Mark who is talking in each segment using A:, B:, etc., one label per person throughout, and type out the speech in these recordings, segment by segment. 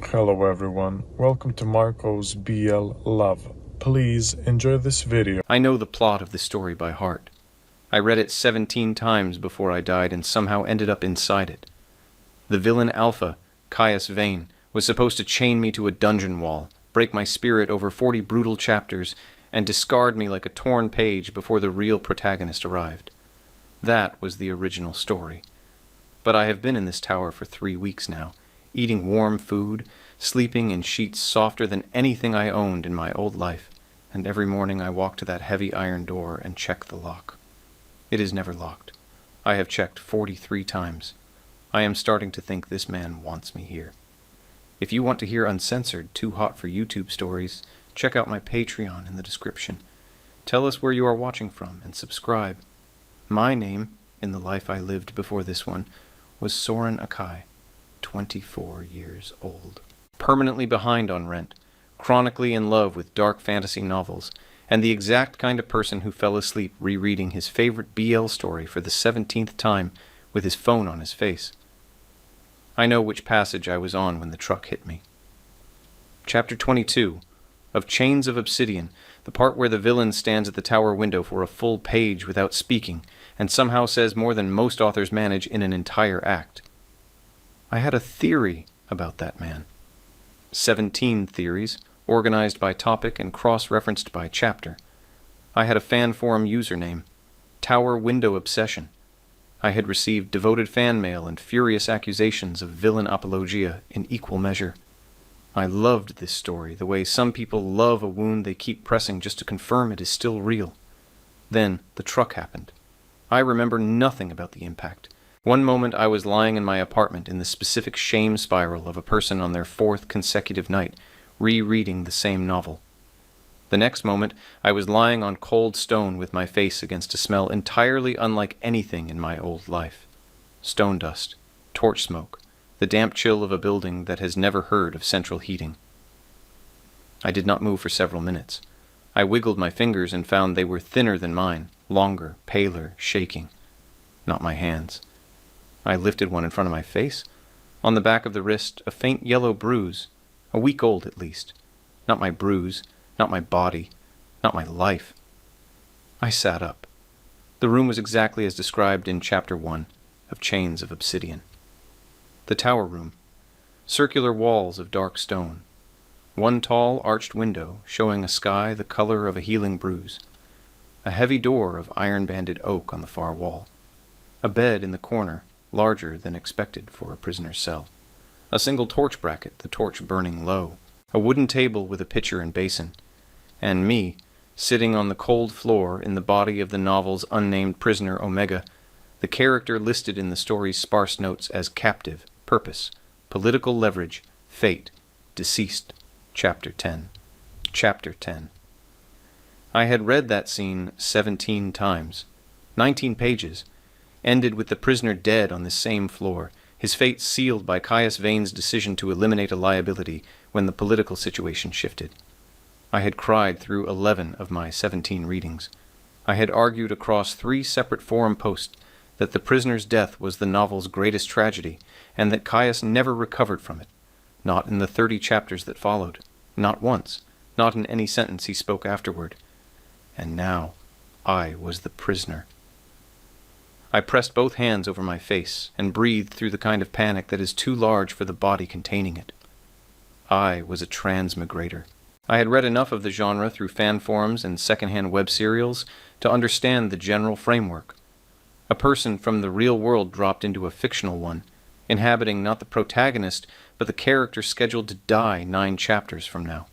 A: Hello everyone, welcome to Marco's BL Love. Please enjoy this video.
B: I know the plot of the story by heart. I read it 17 times before I died and somehow ended up inside it. The villain Alpha, Caius Vane, was supposed to chain me to a dungeon wall, break my spirit over 40 brutal chapters, and discard me like a torn page before the real protagonist arrived. That was the original story. But I have been in this tower for 3 weeks now, eating warm food, sleeping in sheets softer than anything I owned in my old life, and every morning I walk to that heavy iron door and check the lock. It is never locked. I have checked 43 times. I am starting to think this man wants me here. If you want to hear uncensored, too hot for YouTube stories, check out my Patreon in the description. Tell us where you are watching from and subscribe. My name, in the life I lived before this one, was Soren Akai, 24 years old. Permanently behind on rent, chronically in love with dark fantasy novels, and the exact kind of person who fell asleep rereading his favorite BL story for the 17th time with his phone on his face. I know which passage I was on when the truck hit me. Chapter 22 of Chains of Obsidian, the part where the villain stands at the tower window for a full page without speaking, and somehow says more than most authors manage in an entire act. I had a theory about that man. 17 theories, organized by topic and cross-referenced by chapter. I had a fan forum username, Tower Window Obsession. I had received devoted fan mail and furious accusations of villain apologia in equal measure. I loved this story, the way some people love a wound they keep pressing just to confirm it is still real. Then the truck happened. I remember nothing about the impact. One moment I was lying in my apartment in the specific shame spiral of a person on their 4th consecutive night, rereading the same novel. The next moment I was lying on cold stone with my face against a smell entirely unlike anything in my old life. Stone dust, torch smoke, the damp chill of a building that has never heard of central heating. I did not move for several minutes. I wiggled my fingers and found they were thinner than mine, longer, paler, shaking. Not my hands. I lifted one in front of my face. On the back of the wrist, a faint yellow bruise, a week old at least. Not my bruise, not my body, not my life. I sat up. The room was exactly as described in Chapter 1 of Chains of Obsidian. The tower room. Circular walls of dark stone. One tall, arched window showing a sky the color of a healing bruise. A heavy door of iron-banded oak on the far wall. A bed in the corner, larger than expected for a prisoner's cell. A single torch bracket, the torch burning low. A wooden table with a pitcher and basin. And me, sitting on the cold floor in the body of the novel's unnamed prisoner Omega, the character listed in the story's sparse notes as captive, purpose, political leverage, fate, deceased. Chapter 10. Chapter 10. I had read that scene 17 times, 19 pages, ended with the prisoner dead on this same floor, his fate sealed by Caius Vane's decision to eliminate a liability when the political situation shifted. I had cried through 11 of my 17 readings. I had argued across 3 separate forum posts that the prisoner's death was the novel's greatest tragedy, and that Caius never recovered from it, not in the 30 chapters that followed, not once, not in any sentence he spoke afterward. And now I was the prisoner. I pressed both hands over my face and breathed through the kind of panic that is too large for the body containing it. I was a transmigrator. I had read enough of the genre through fan forums and secondhand web serials to understand the general framework. A person from the real world dropped into a fictional one, inhabiting not the protagonist, but the character scheduled to die 9 chapters from now.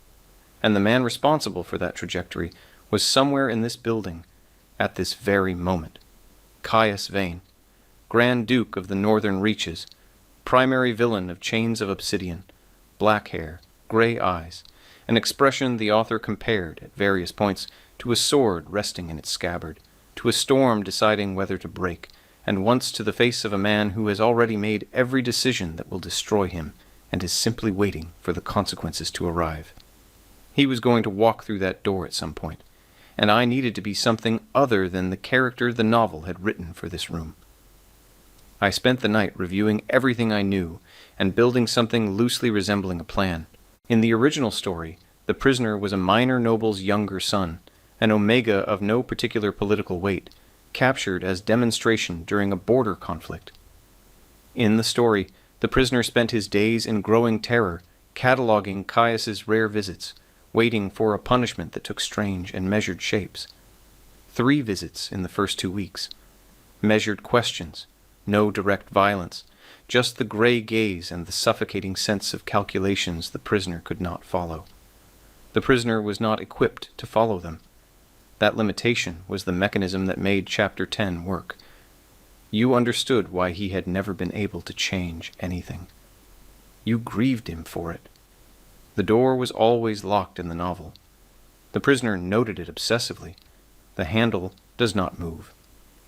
B: And the man responsible for that trajectory was somewhere in this building, at this very moment. Caius Vane, Grand Duke of the Northern Reaches, primary villain of Chains of Obsidian, black hair, gray eyes, an expression the author compared, at various points, to a sword resting in its scabbard, to a storm deciding whether to break, and once to the face of a man who has already made every decision that will destroy him, and is simply waiting for the consequences to arrive. He was going to walk through that door at some point, and I needed to be something other than the character the novel had written for this room. I spent the night reviewing everything I knew and building something loosely resembling a plan. In the original story, the prisoner was a minor noble's younger son, an omega of no particular political weight, captured as demonstration during a border conflict. In the story, the prisoner spent his days in growing terror, cataloging Caius's rare visits, waiting for a punishment that took strange and measured shapes. 3 visits in the first 2 weeks. Measured questions, no direct violence, just the gray gaze and the suffocating sense of calculations the prisoner could not follow. The prisoner was not equipped to follow them. That limitation was the mechanism that made Chapter 10 work. You understood why he had never been able to change anything. You grieved him for it. The door was always locked in the novel. The prisoner noted it obsessively. The handle does not move.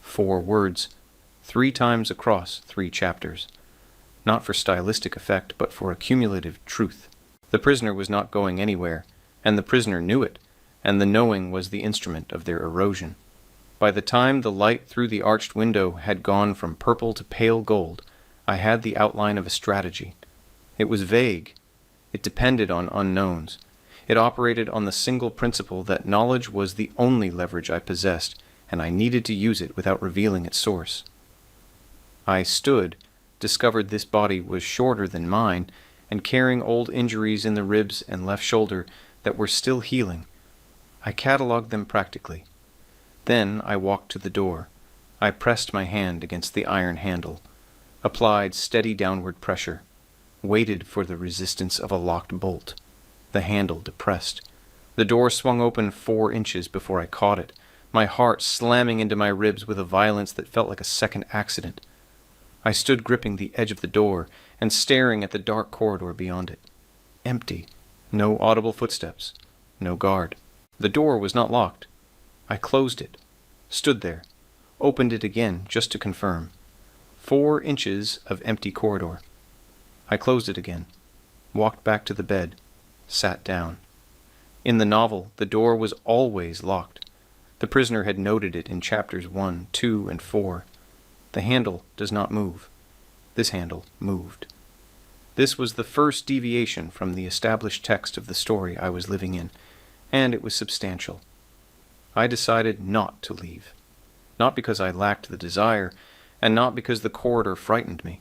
B: 4 words, 3 times across 3 chapters. Not for stylistic effect, but for accumulative truth. The prisoner was not going anywhere, and the prisoner knew it, and the knowing was the instrument of their erosion. By the time the light through the arched window had gone from purple to pale gold, I had the outline of a strategy. It was vague. It depended on unknowns. It operated on the single principle that knowledge was the only leverage I possessed, and I needed to use it without revealing its source. I stood, discovered this body was shorter than mine, and carrying old injuries in the ribs and left shoulder that were still healing. I catalogued them practically. Then I walked to the door. I pressed my hand against the iron handle, applied steady downward pressure, waited for the resistance of a locked bolt. The handle depressed. The door swung open 4 inches before I caught it, my heart slamming into my ribs with a violence that felt like a second accident. I stood gripping the edge of the door and staring at the dark corridor beyond it. Empty. No audible footsteps. No guard. The door was not locked. I closed it, stood there, opened it again just to confirm. 4 inches of empty corridor. I closed it again, walked back to the bed, sat down. In the novel, the door was always locked. The prisoner had noted it in chapters 1, 2, and 4. The handle does not move. This handle moved. This was the first deviation from the established text of the story I was living in, and it was substantial. I decided not to leave. Not because I lacked the desire, and not because the corridor frightened me.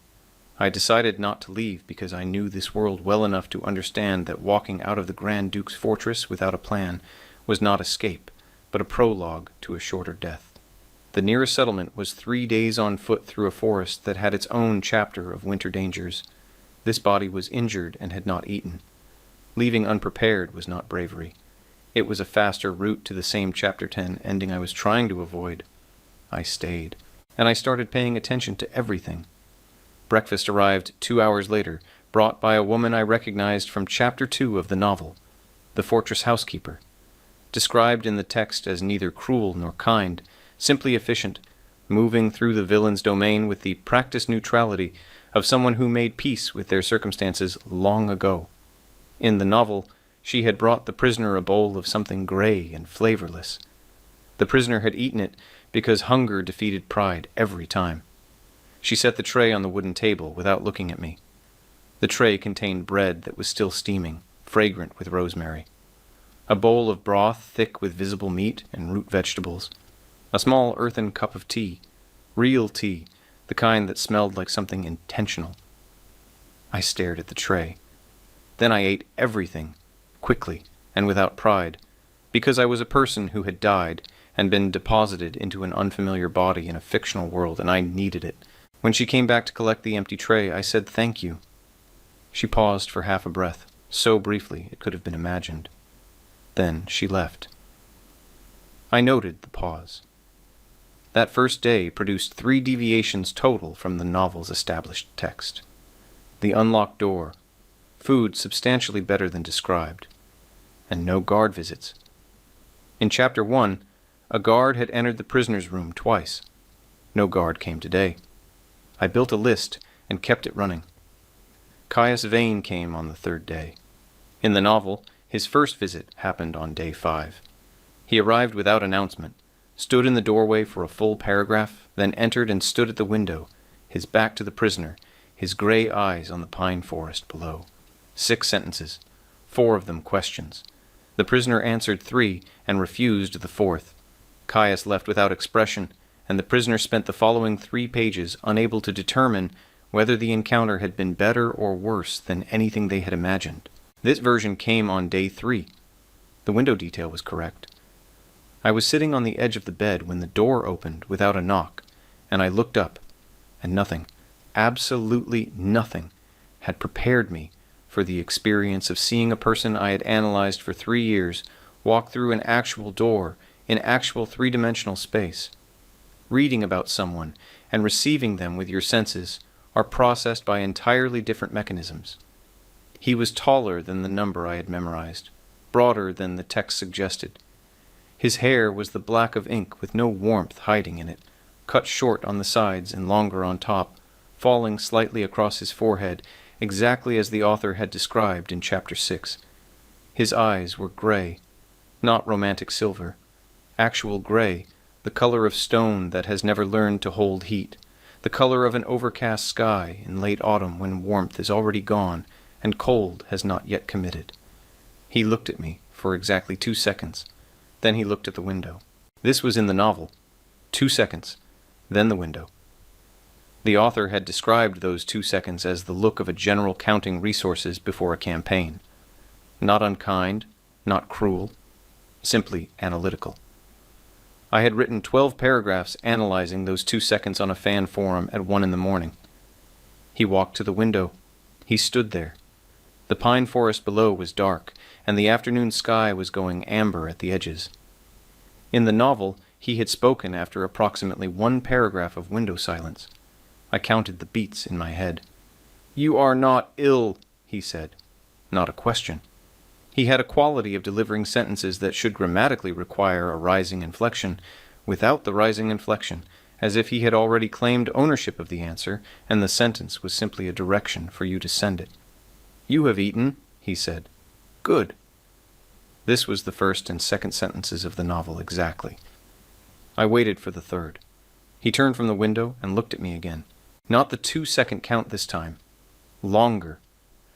B: I decided not to leave because I knew this world well enough to understand that walking out of the Grand Duke's fortress without a plan was not escape, but a prologue to a shorter death. The nearest settlement was 3 days on foot through a forest that had its own chapter of winter dangers. This body was injured and had not eaten. Leaving unprepared was not bravery. It was a faster route to the same Chapter 10 ending I was trying to avoid. I stayed, and I started paying attention to everything. Breakfast arrived 2 hours later, brought by a woman I recognized from Chapter 2 of the novel, the fortress housekeeper. Described in the text as neither cruel nor kind, simply efficient, moving through the villain's domain with the practiced neutrality of someone who made peace with their circumstances long ago. In the novel, she had brought the prisoner a bowl of something gray and flavorless. The prisoner had eaten it because hunger defeated pride every time. She set the tray on the wooden table without looking at me. The tray contained bread that was still steaming, fragrant with rosemary. A bowl of broth thick with visible meat and root vegetables. A small earthen cup of tea, real tea, the kind that smelled like something intentional. I stared at the tray. Then I ate everything, quickly and without pride, because I was a person who had died and been deposited into an unfamiliar body in a fictional world, and I needed it. When she came back to collect the empty tray, I said thank you. She paused for half a breath, so briefly it could have been imagined. Then she left. I noted the pause. That first day produced 3 deviations total from the novel's established text. The unlocked door, food substantially better than described, and no guard visits. In Chapter 1, a guard had entered the prisoner's room twice. No guard came today. I built a list and kept it running. Caius Vane came on the 3rd day. In the novel, his first visit happened on day 5. He arrived without announcement, stood in the doorway for a full paragraph, then entered and stood at the window, his back to the prisoner, his gray eyes on the pine forest below. 6 sentences, 4 of them questions. The prisoner answered 3 and refused the 4th. Caius left without expression, and the prisoner spent the following 3 pages unable to determine whether the encounter had been better or worse than anything they had imagined. This version came on day 3. The window detail was correct. I was sitting on the edge of the bed when the door opened without a knock, and I looked up, and nothing, absolutely nothing, had prepared me for the experience of seeing a person I had analyzed for 3 years walk through an actual door in actual 3-dimensional space. Reading about someone and receiving them with your senses are processed by entirely different mechanisms. He was taller than the number I had memorized, broader than the text suggested. His hair was the black of ink with no warmth hiding in it, cut short on the sides and longer on top, falling slightly across his forehead, exactly as the author had described in Chapter 6. His eyes were gray, not romantic silver, actual gray, the color of stone that has never learned to hold heat, the color of an overcast sky in late autumn when warmth is already gone and cold has not yet committed. He looked at me for exactly 2 seconds. Then he looked at the window. This was in the novel. 2 seconds, then the window. The author had described those 2 seconds as the look of a general counting resources before a campaign. Not unkind, not cruel, simply analytical. I had written 12 paragraphs analyzing those 2 seconds on a fan forum at 1 a.m. He walked to the window. He stood there. The pine forest below was dark, and the afternoon sky was going amber at the edges. In the novel, he had spoken after approximately 1 paragraph of window silence. I counted the beats in my head. "You are not ill," he said. Not a question. He had a quality of delivering sentences that should grammatically require a rising inflection, without the rising inflection, as if he had already claimed ownership of the answer, and the sentence was simply a direction for you to send it. "You have eaten," he said. "Good." This was the first and second sentences of the novel exactly. I waited for the third. He turned from the window and looked at me again. Not the 2-second count this time. Longer.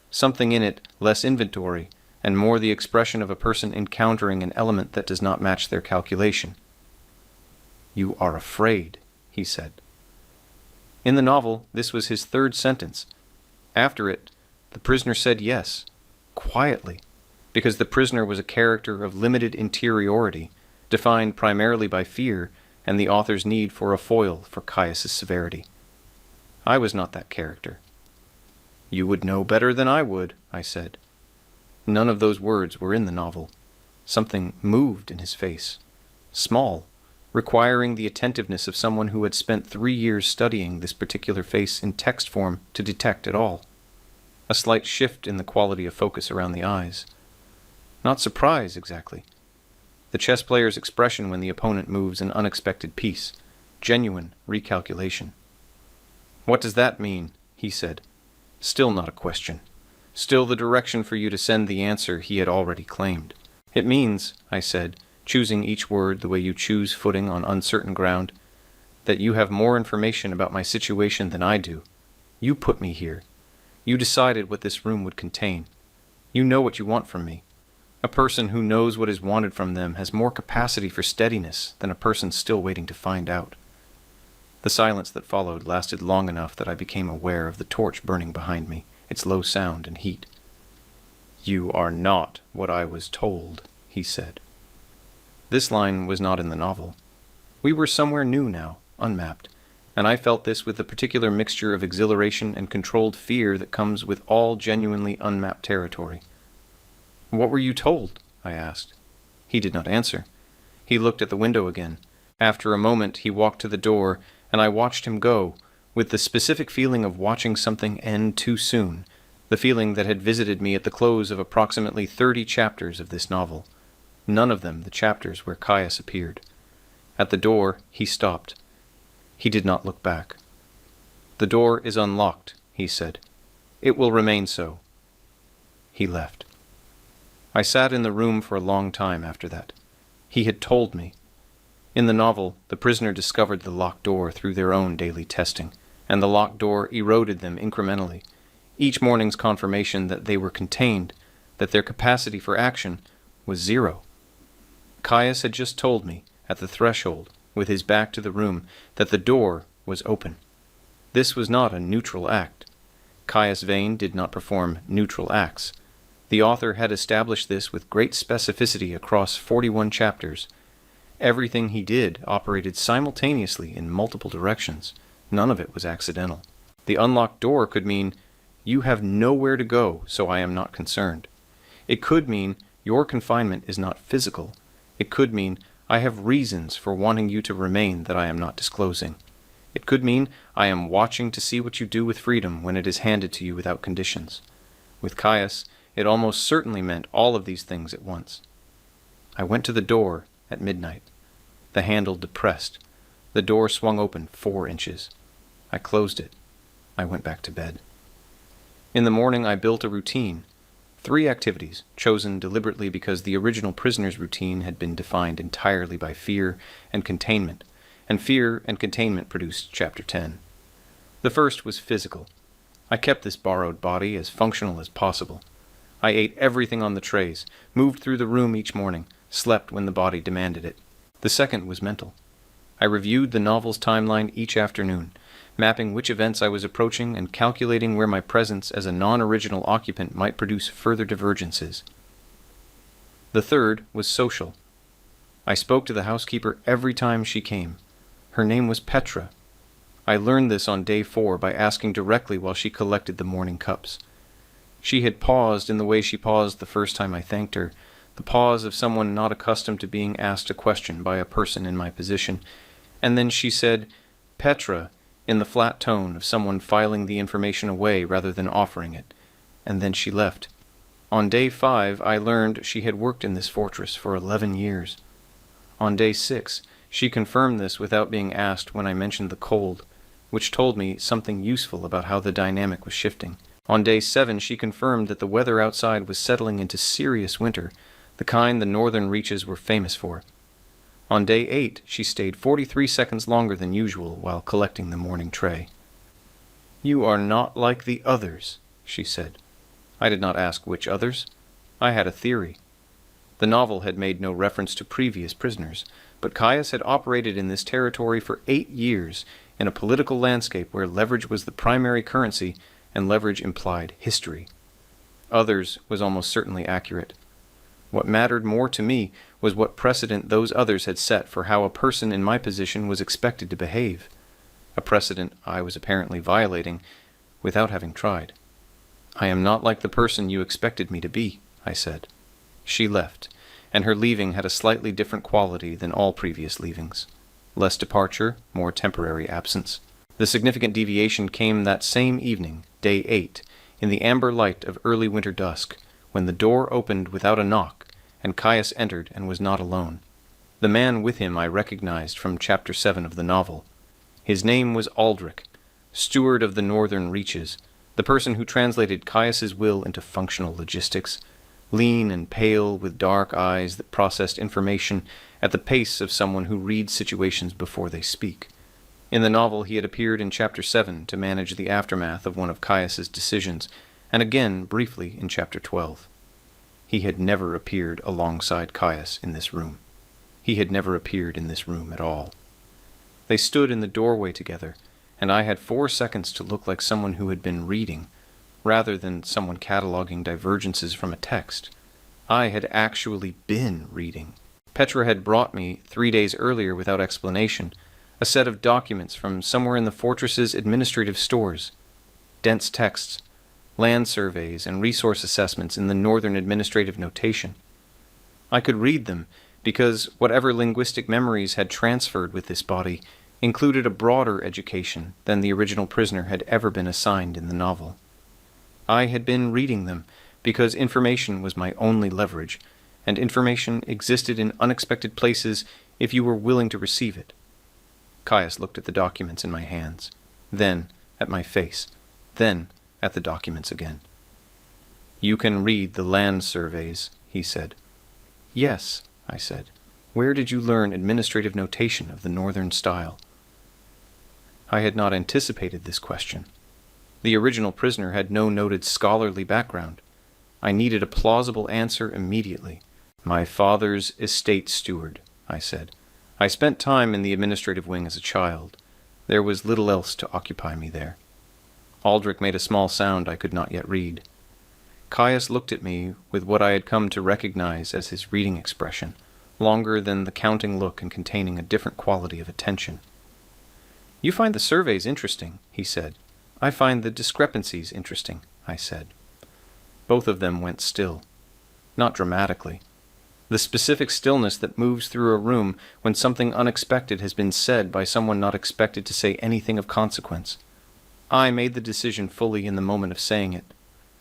B: Something in it less inventory, and more the expression of a person encountering an element that does not match their calculation. "You are afraid," he said. In the novel, this was his 3rd sentence. After it, the prisoner said yes, quietly, because the prisoner was a character of limited interiority, defined primarily by fear and the author's need for a foil for Caius's severity. I was not that character. "You would know better than I would," I said. None of those words were in the novel. Something moved in his face. Small, requiring the attentiveness of someone who had spent 3 years studying this particular face in text form to detect at all. A slight shift in the quality of focus around the eyes. Not surprise, exactly. The chess player's expression when the opponent moves an unexpected piece. Genuine recalculation. "What does that mean?" he said. Still not a question. Still the direction for you to send the answer he had already claimed. "It means," I said, choosing each word the way you choose footing on uncertain ground, "that you have more information about my situation than I do. You put me here. You decided what this room would contain. You know what you want from me. A person who knows what is wanted from them has more capacity for steadiness than a person still waiting to find out." The silence that followed lasted long enough that I became aware of the torch burning behind me, its low sound and heat. "You are not what I was told," he said. This line was not in the novel. We were somewhere new now, unmapped, and I felt this with the particular mixture of exhilaration and controlled fear that comes with all genuinely unmapped territory. "What were you told?" I asked. He did not answer. He looked at the window again. After a moment he walked to the door, and I watched him go, with the specific feeling of watching something end too soon, the feeling that had visited me at the close of approximately 30 chapters of this novel, none of them the chapters where Caius appeared. At the door, he stopped. He did not look back. "The door is unlocked," he said. "It will remain so." He left. I sat in the room for a long time after that. He had told me. In the novel, the prisoner discovered the locked door through their own daily testing. and the locked door eroded them incrementally, each morning's confirmation that they were contained, that their capacity for action was zero. Caius had just told me, at the threshold, with his back to the room, that the door was open. This was not a neutral act. Caius Vane did not perform neutral acts. The author had established this with great specificity across 41 chapters. Everything he did operated simultaneously in multiple directions. None of it was accidental. The unlocked door could mean, "You have nowhere to go, so I am not concerned." It could mean, "Your confinement is not physical." It could mean, "I have reasons for wanting you to remain that I am not disclosing." It could mean, "I am watching to see what you do with freedom when it is handed to you without conditions." With Caius, it almost certainly meant all of these things at once. I went to the door at midnight. The handle depressed. The door swung open 4 inches. I closed it. I went back to bed. In the morning I built a routine. 3 activities, chosen deliberately because the original prisoner's routine had been defined entirely by fear and containment, and fear and containment produced Chapter 10. The first was physical. I kept this borrowed body as functional as possible. I ate everything on the trays, moved through the room each morning, slept when the body demanded it. The second was mental. I reviewed the novel's timeline each afternoon, mapping which events I was approaching and calculating where my presence as a non-original occupant might produce further divergences. The third was social. I spoke to the housekeeper every time she came. Her name was Petra. I learned this on day 4 by asking directly while she collected the morning cups. She had paused in the way she paused the first time I thanked her, the pause of someone not accustomed to being asked a question by a person in my position, and then she said, "Petra," in the flat tone of someone filing the information away rather than offering it, and then she left. On day 5, I learned she had worked in this fortress for 11 years. On day 6, she confirmed this without being asked when I mentioned the cold, which told me something useful about how the dynamic was shifting. On day 7, she confirmed that the weather outside was settling into serious winter, the kind the northern reaches were famous for. On day 8, she stayed 43 seconds longer than usual while collecting the morning tray. "You are not like the others," she said. I did not ask which others. I had a theory. The novel had made no reference to previous prisoners, but Caius had operated in this territory for 8 years in a political landscape where leverage was the primary currency and leverage implied history. Others was almost certainly accurate. What mattered more to me was what precedent those others had set for how a person in my position was expected to behave, a precedent I was apparently violating without having tried. "I am not like the person you expected me to be," I said. She left, and her leaving had a slightly different quality than all previous leavings. Less departure, more temporary absence. The significant deviation came that same evening, day 8, in the amber light of early winter dusk, when the door opened without a knock, and Caius entered and was not alone. The man with him I recognized from Chapter 7 of the novel. His name was Aldrich, steward of the northern reaches, the person who translated Caius's will into functional logistics, lean and pale with dark eyes that processed information at the pace of someone who reads situations before they speak. In the novel he had appeared in Chapter 7 to manage the aftermath of one of Caius's decisions, and again briefly in Chapter 12. He had never appeared alongside Caius in this room. He had never appeared in this room at all. They stood in the doorway together, and I had 4 seconds to look like someone who had been reading, rather than someone cataloging divergences from a text. I had actually been reading. Petra had brought me 3 days earlier without explanation a set of documents from somewhere in the fortress's administrative stores, dense texts, land surveys, and resource assessments in the northern administrative notation. I could read them because whatever linguistic memories had transferred with this body included a broader education than the original prisoner had ever been assigned in the novel. I had been reading them because information was my only leverage, and information existed in unexpected places if you were willing to receive it. Caius looked at the documents in my hands, then at my face, then at the documents again. "You can read the land surveys," he said. "Yes," I said. "Where did you learn administrative notation of the northern style?" I had not anticipated this question. The original prisoner had no noted scholarly background. I needed a plausible answer immediately. "My father's estate steward," I said. "I spent time in the administrative wing as a child. There was little else to occupy me there." Aldrich made a small sound I could not yet read. Caius looked at me with what I had come to recognize as his reading expression, longer than the counting look and containing a different quality of attention. "You find the surveys interesting," he said. "I find the discrepancies interesting," I said. Both of them went still. Not dramatically. The specific stillness that moves through a room when something unexpected has been said by someone not expected to say anything of consequence. I made the decision fully in the moment of saying it.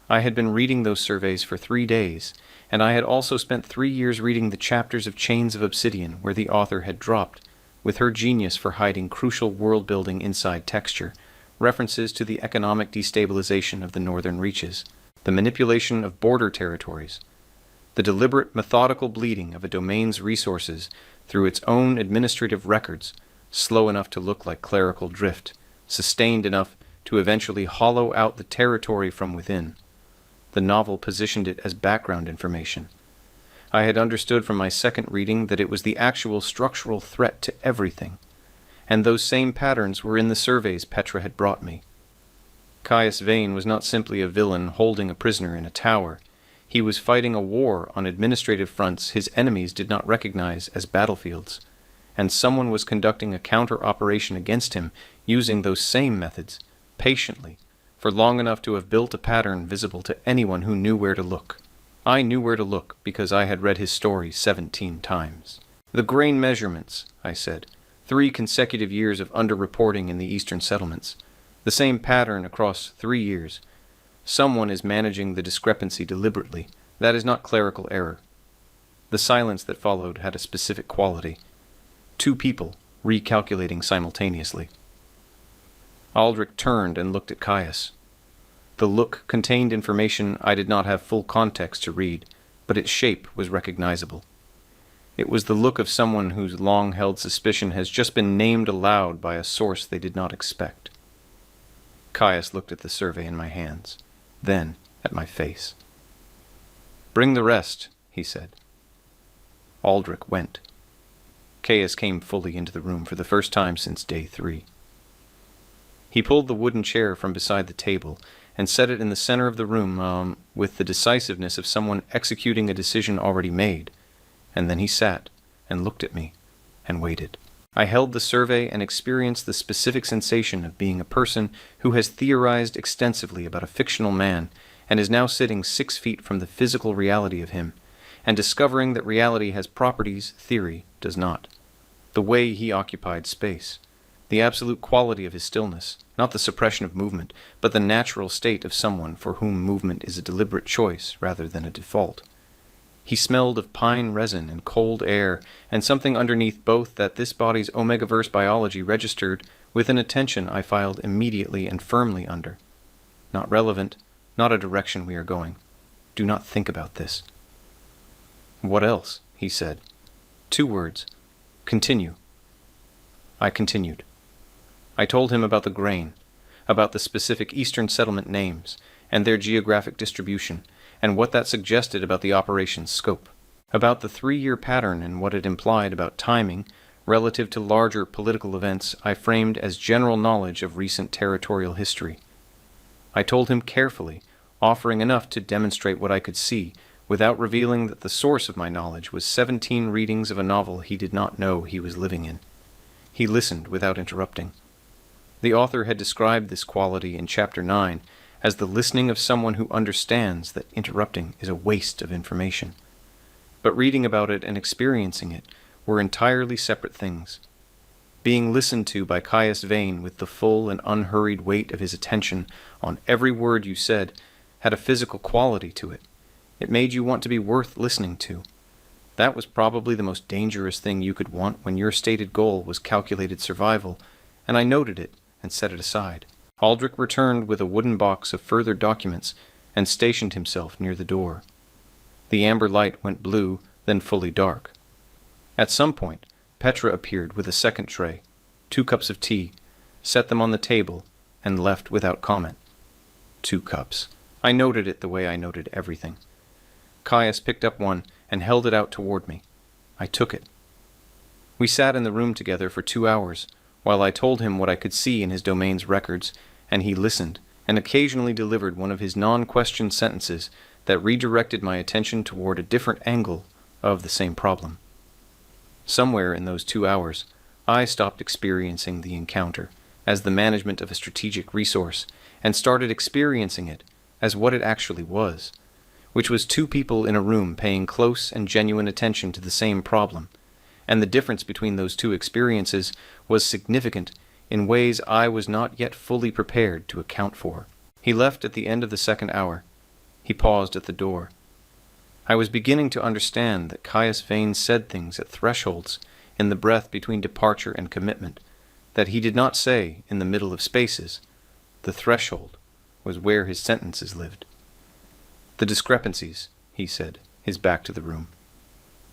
B: I had been reading those surveys for 3 days, and I had also spent 3 years reading the chapters of Chains of Obsidian where the author had dropped, with her genius for hiding crucial world-building inside texture, references to the economic destabilization of the northern reaches, the manipulation of border territories, the deliberate methodical bleeding of a domain's resources through its own administrative records, slow enough to look like clerical drift, sustained enough to eventually hollow out the territory from within. The novel positioned it as background information. I had understood from my second reading that it was the actual structural threat to everything, and those same patterns were in the surveys Petra had brought me. Caius Vane was not simply a villain holding a prisoner in a tower. He was fighting a war on administrative fronts his enemies did not recognize as battlefields, and someone was conducting a counter-operation against him using those same methods, patiently, for long enough to have built a pattern visible to anyone who knew where to look. I knew where to look because I had read his story 17 times. "The grain measurements," I said. 3 consecutive years of underreporting in the eastern settlements. The same pattern across 3 years. Someone is managing the discrepancy deliberately. That is not clerical error. The silence that followed had a specific quality. 2 people recalculating simultaneously. Aldrich turned and looked at Caius. The look contained information I did not have full context to read, but its shape was recognizable. It was the look of someone whose long-held suspicion has just been named aloud by a source they did not expect. Caius looked at the survey in my hands, then at my face. "Bring the rest," he said. Aldrich went. Caius came fully into the room for the first time since day 3. He pulled the wooden chair from beside the table and set it in the center of the room with the decisiveness of someone executing a decision already made, and then he sat and looked at me and waited. I held the survey and experienced the specific sensation of being a person who has theorized extensively about a fictional man and is now sitting 6 feet from the physical reality of him, and discovering that reality has properties theory does not. The way he occupied space, the absolute quality of his stillness, not the suppression of movement, but the natural state of someone for whom movement is a deliberate choice rather than a default. He smelled of pine resin and cold air, and something underneath both that this body's Omegaverse biology registered with an attention I filed immediately and firmly under. Not relevant, not a direction we are going. Do not think about this. "What else?" he said. 2 words. "Continue." I continued. I told him about the grain, about the specific eastern settlement names, and their geographic distribution, and what that suggested about the operation's scope, about the 3-year pattern and what it implied about timing relative to larger political events I framed as general knowledge of recent territorial history. I told him carefully, offering enough to demonstrate what I could see, without revealing that the source of my knowledge was 17 readings of a novel he did not know he was living in. He listened without interrupting. The author had described this quality in Chapter 9 as the listening of someone who understands that interrupting is a waste of information. But reading about it and experiencing it were entirely separate things. Being listened to by Caius Vane with the full and unhurried weight of his attention on every word you said had a physical quality to it. It made you want to be worth listening to. That was probably the most dangerous thing you could want when your stated goal was calculated survival, and I noted it and set it aside. Aldrich returned with a wooden box of further documents and stationed himself near the door. The amber light went blue, then fully dark. At some point, Petra appeared with a second tray, 2 cups of tea, set them on the table, and left without comment. 2 cups. I noted it the way I noted everything. Caius picked up one and held it out toward me. I took it. We sat in the room together for 2 hours, while I told him what I could see in his domain's records, and he listened, and occasionally delivered one of his non-question sentences that redirected my attention toward a different angle of the same problem. Somewhere in those 2 hours, I stopped experiencing the encounter as the management of a strategic resource and started experiencing it as what it actually was, which was 2 people in a room paying close and genuine attention to the same problem, and the difference between those 2 experiences was significant in ways I was not yet fully prepared to account for. He left at the end of the 2nd hour. He paused at the door. I was beginning to understand that Caius Vane said things at thresholds in the breath between departure and commitment that he did not say in the middle of spaces. The threshold was where his sentences lived. "The discrepancies," he said, his back to the room.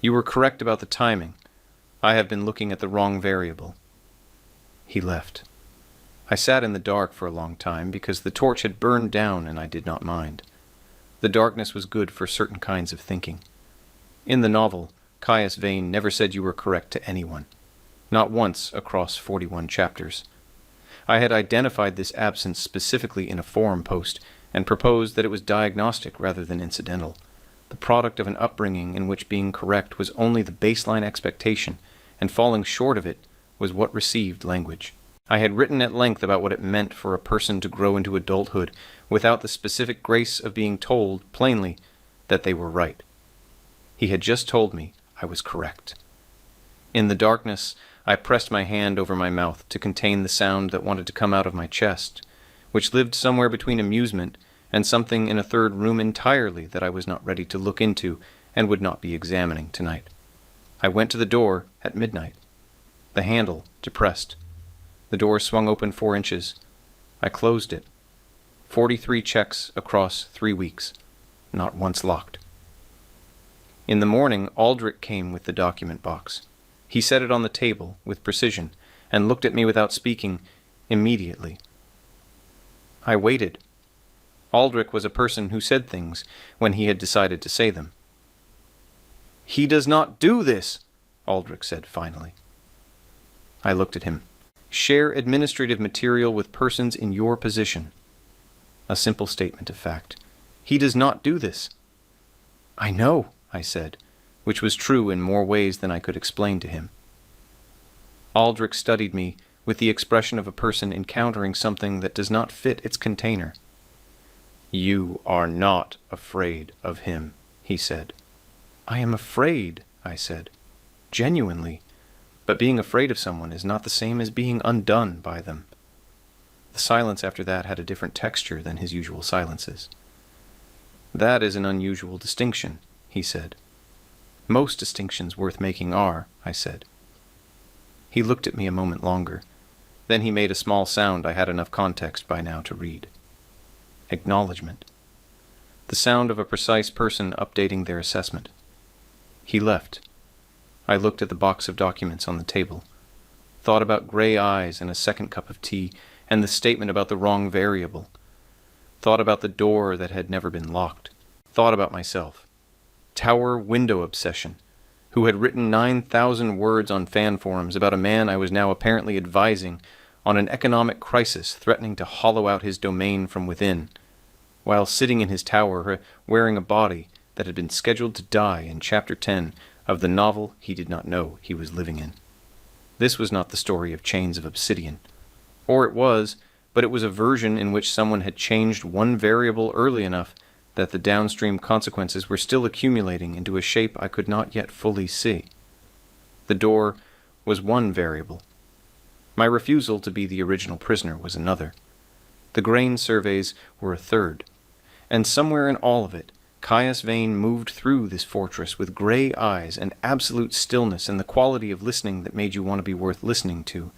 B: "You were correct about the timing. I have been looking at the wrong variable." He left. I sat in the dark for a long time because the torch had burned down and I did not mind. The darkness was good for certain kinds of thinking. In the novel, Caius Vane never said you were correct to anyone. Not once across 41 chapters. I had identified this absence specifically in a forum post and proposed that it was diagnostic rather than incidental, the product of an upbringing in which being correct was only the baseline expectation, and falling short of it was what received language. I had written at length about what it meant for a person to grow into adulthood without the specific grace of being told, plainly, that they were right. He had just told me I was correct. In the darkness, I pressed my hand over my mouth to contain the sound that wanted to come out of my chest, which lived somewhere between amusement and something in a third room entirely that I was not ready to look into and would not be examining tonight. I went to the door at midnight. The handle depressed. The door swung open 4 inches. I closed it. 43 checks across 3 weeks, not once locked. In the morning, Aldrich came with the document box. He set it on the table with precision and looked at me without speaking immediately. I waited. Aldrich was a person who said things when he had decided to say them. "He does not do this," Aldrich said finally. I looked at him. "Share administrative material with persons in your position." A simple statement of fact. "He does not do this." "I know," I said, which was true in more ways than I could explain to him. Aldrich studied me with the expression of a person encountering something that does not fit its container. "You are not afraid of him," he said. "I am afraid," I said, "genuinely. But being afraid of someone is not the same as being undone by them." The silence after that had a different texture than his usual silences. "That is an unusual distinction," he said. "Most distinctions worth making are," I said. He looked at me a moment longer. Then he made a small sound I had enough context by now to read. Acknowledgement. The sound of a precise person updating their assessment. He left. I looked at the box of documents on the table, thought about gray eyes and a second cup of tea, and the statement about the wrong variable, thought about the door that had never been locked, thought about myself, tower window obsession, who had written 9,000 words on fan forums about a man I was now apparently advising on an economic crisis threatening to hollow out his domain from within, while sitting in his tower wearing a body that had been scheduled to die in Chapter 10 of the novel he did not know he was living in. This was not the story of Chains of Obsidian. Or it was, but it was a version in which someone had changed one variable early enough that the downstream consequences were still accumulating into a shape I could not yet fully see. The door was one variable. My refusal to be the original prisoner was another. The grain surveys were a third. And somewhere in all of it, Caius Vane moved through this fortress with gray eyes and absolute stillness and the quality of listening that made you want to be worth listening to,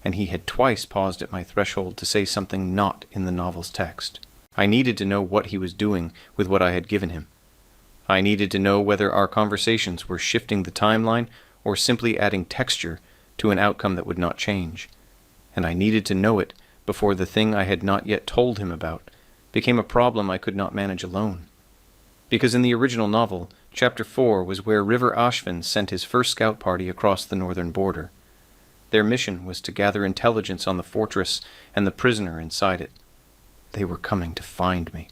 B: and he had twice paused at my threshold to say something not in the novel's text. I needed to know what he was doing with what I had given him. I needed to know whether our conversations were shifting the timeline or simply adding texture to an outcome that would not change. and I needed to know it before the thing I had not yet told him about became a problem I could not manage alone. Because in the original novel, Chapter 4 was where River Ashvin sent his first scout party across the northern border. Their mission was to gather intelligence on the fortress and the prisoner inside it. They were coming to find me.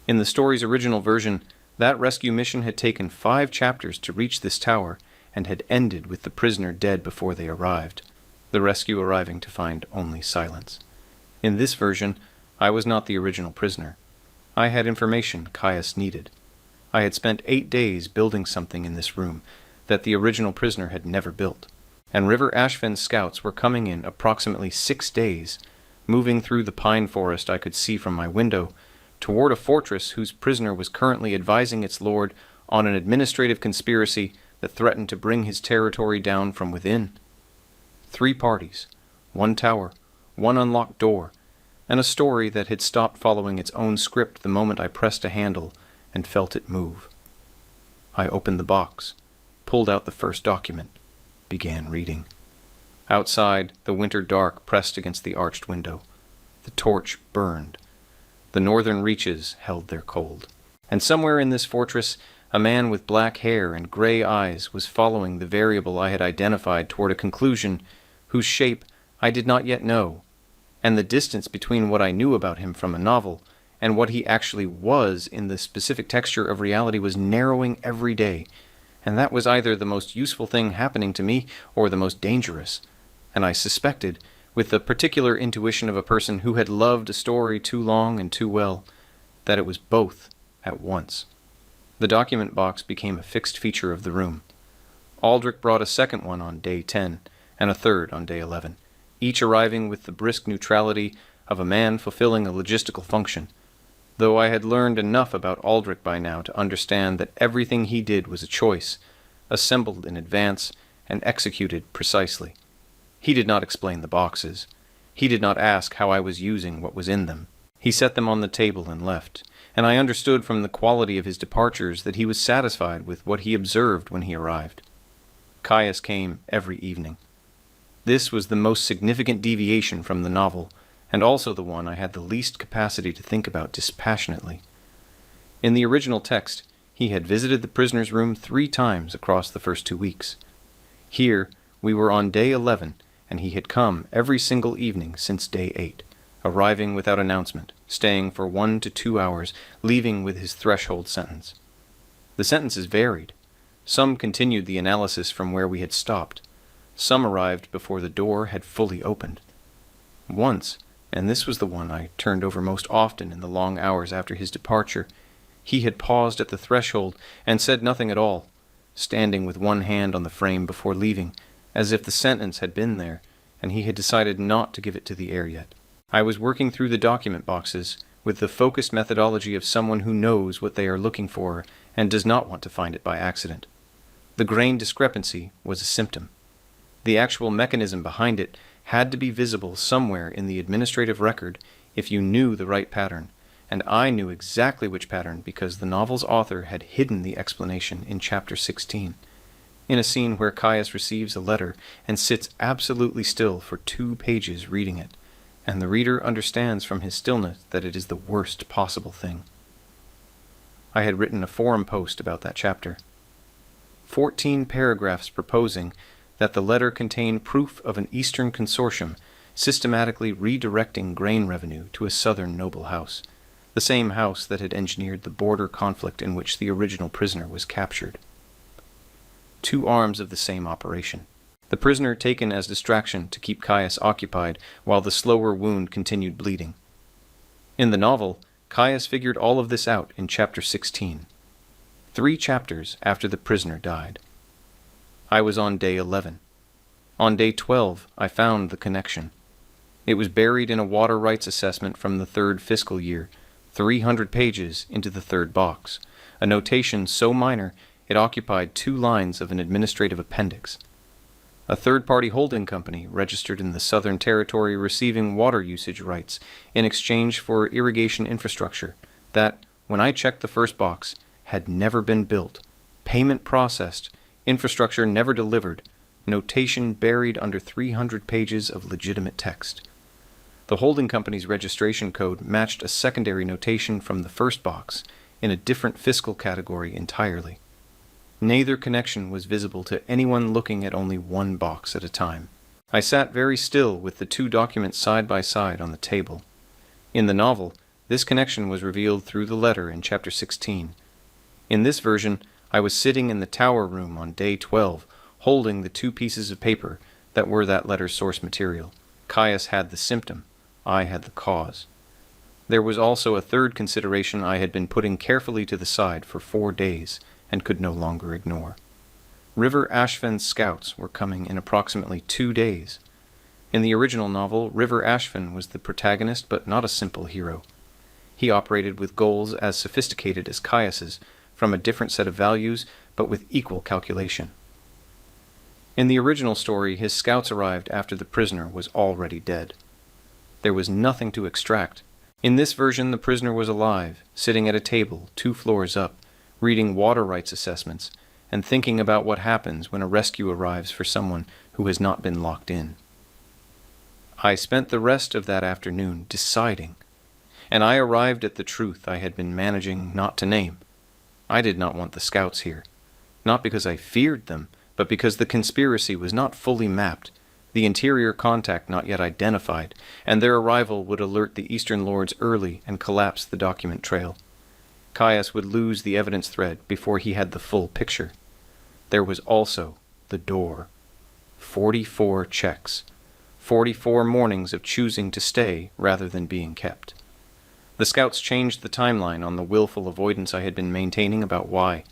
B: In the story's original version, that rescue mission had taken 5 chapters to reach this tower and had ended with the prisoner dead before they arrived, the rescue arriving to find only silence. In this version, I was not the original prisoner. I had information Caius needed. I had spent 8 days building something in this room that the original prisoner had never built, and River Ashvin's scouts were coming in approximately 6 days, moving through the pine forest I could see from my window, toward a fortress whose prisoner was currently advising its lord on an administrative conspiracy that threatened to bring his territory down from within. 3 parties, 1 tower, 1 unlocked door, and a story that had stopped following its own script the moment I pressed a handle and felt it move. I opened the box, pulled out the first document, began reading. Outside, the winter dark pressed against the arched window. The torch burned. The northern reaches held their cold. And somewhere in this fortress, a man with black hair and gray eyes was following the variable I had identified toward a conclusion whose shape I did not yet know, and the distance between what I knew about him from a novel and what he actually was in the specific texture of reality was narrowing every day, and that was either the most useful thing happening to me or the most dangerous, and I suspected, with the particular intuition of a person who had loved a story too long and too well, that it was both at once. The document box became a fixed feature of the room. Aldrich brought a second one on day 10, and a third on day 11, each arriving with the brisk neutrality of a man fulfilling a logistical function, though I had learned enough about Aldrich by now to understand that everything he did was a choice, assembled in advance and executed precisely. He did not explain the boxes. He did not ask how I was using what was in them. He set them on the table and left, and I understood from the quality of his departures that he was satisfied with what he observed when he arrived. Caius came every evening. This was the most significant deviation from the novel, and also the one I had the least capacity to think about dispassionately. In the original text, he had visited the prisoner's room 3 times across the first 2 weeks. Here, we were on day 11, and he had come every single evening since day 8, arriving without announcement, staying for 1 to 2 hours, leaving with his threshold sentence. The sentences varied. Some continued the analysis from where we had stopped. Some arrived before the door had fully opened. Once, and this was the one I turned over most often in the long hours after his departure, he had paused at the threshold and said nothing at all, standing with one hand on the frame before leaving, as if the sentence had been there, and he had decided not to give it to the air yet. I was working through the document boxes with the focused methodology of someone who knows what they are looking for and does not want to find it by accident. The grain discrepancy was a symptom. The actual mechanism behind it had to be visible somewhere in the administrative record if you knew the right pattern, and I knew exactly which pattern because the novel's author had hidden the explanation in Chapter 16, in a scene where Caius receives a letter and sits absolutely still for 2 pages reading it, and the reader understands from his stillness that it is the worst possible thing. I had written a forum post about that chapter. 14 paragraphs proposing that the letter contained proof of an Eastern consortium systematically redirecting grain revenue to a Southern noble house, the same house that had engineered the border conflict in which the original prisoner was captured. 2 arms of the same operation. The prisoner taken as distraction to keep Caius occupied while the slower wound continued bleeding. In the novel, Caius figured all of this out in Chapter 16, 3 chapters after the prisoner died. I was on day 11. On day 12, I found the connection. It was buried in a water rights assessment from the 3rd fiscal year, 300 pages into the 3rd box, a notation so minor it occupied 2 lines of an administrative appendix. A third-party holding company registered in the Southern Territory receiving water usage rights in exchange for irrigation infrastructure that, when I checked the first box, had never been built, payment processed, infrastructure never delivered, notation buried under 300 pages of legitimate text. The holding company's registration code matched a secondary notation from the first box in a different fiscal category entirely. Neither connection was visible to anyone looking at only one box at a time. I sat very still with the two documents side by side on the table. In the novel, this connection was revealed through the letter in Chapter 16. In this version, I was sitting in the tower room on day 12, holding the two pieces of paper that were that letter's source material. Caius had the symptom. I had the cause. There was also a third consideration I had been putting carefully to the side for 4 days and could no longer ignore. River Ashfen's scouts were coming in approximately 2 days. In the original novel, River Ashfen was the protagonist but not a simple hero. He operated with goals as sophisticated as Caius's, from a different set of values but with equal calculation. In the original story, his scouts arrived after the prisoner was already dead. There was nothing to extract. In this version, the prisoner was alive, sitting at a table 2 floors up, reading water rights assessments, and thinking about what happens when a rescue arrives for someone who has not been locked in. I spent the rest of that afternoon deciding, and I arrived at the truth I had been managing not to name. I did not want the scouts here, not because I feared them, but because the conspiracy was not fully mapped, the interior contact not yet identified, and their arrival would alert the Eastern Lords early and collapse the document trail. Caius would lose the evidence thread before he had the full picture. There was also the door. 44 checks. 44 mornings of choosing to stay rather than being kept. The scouts changed the timeline on the willful avoidance I had been maintaining about why.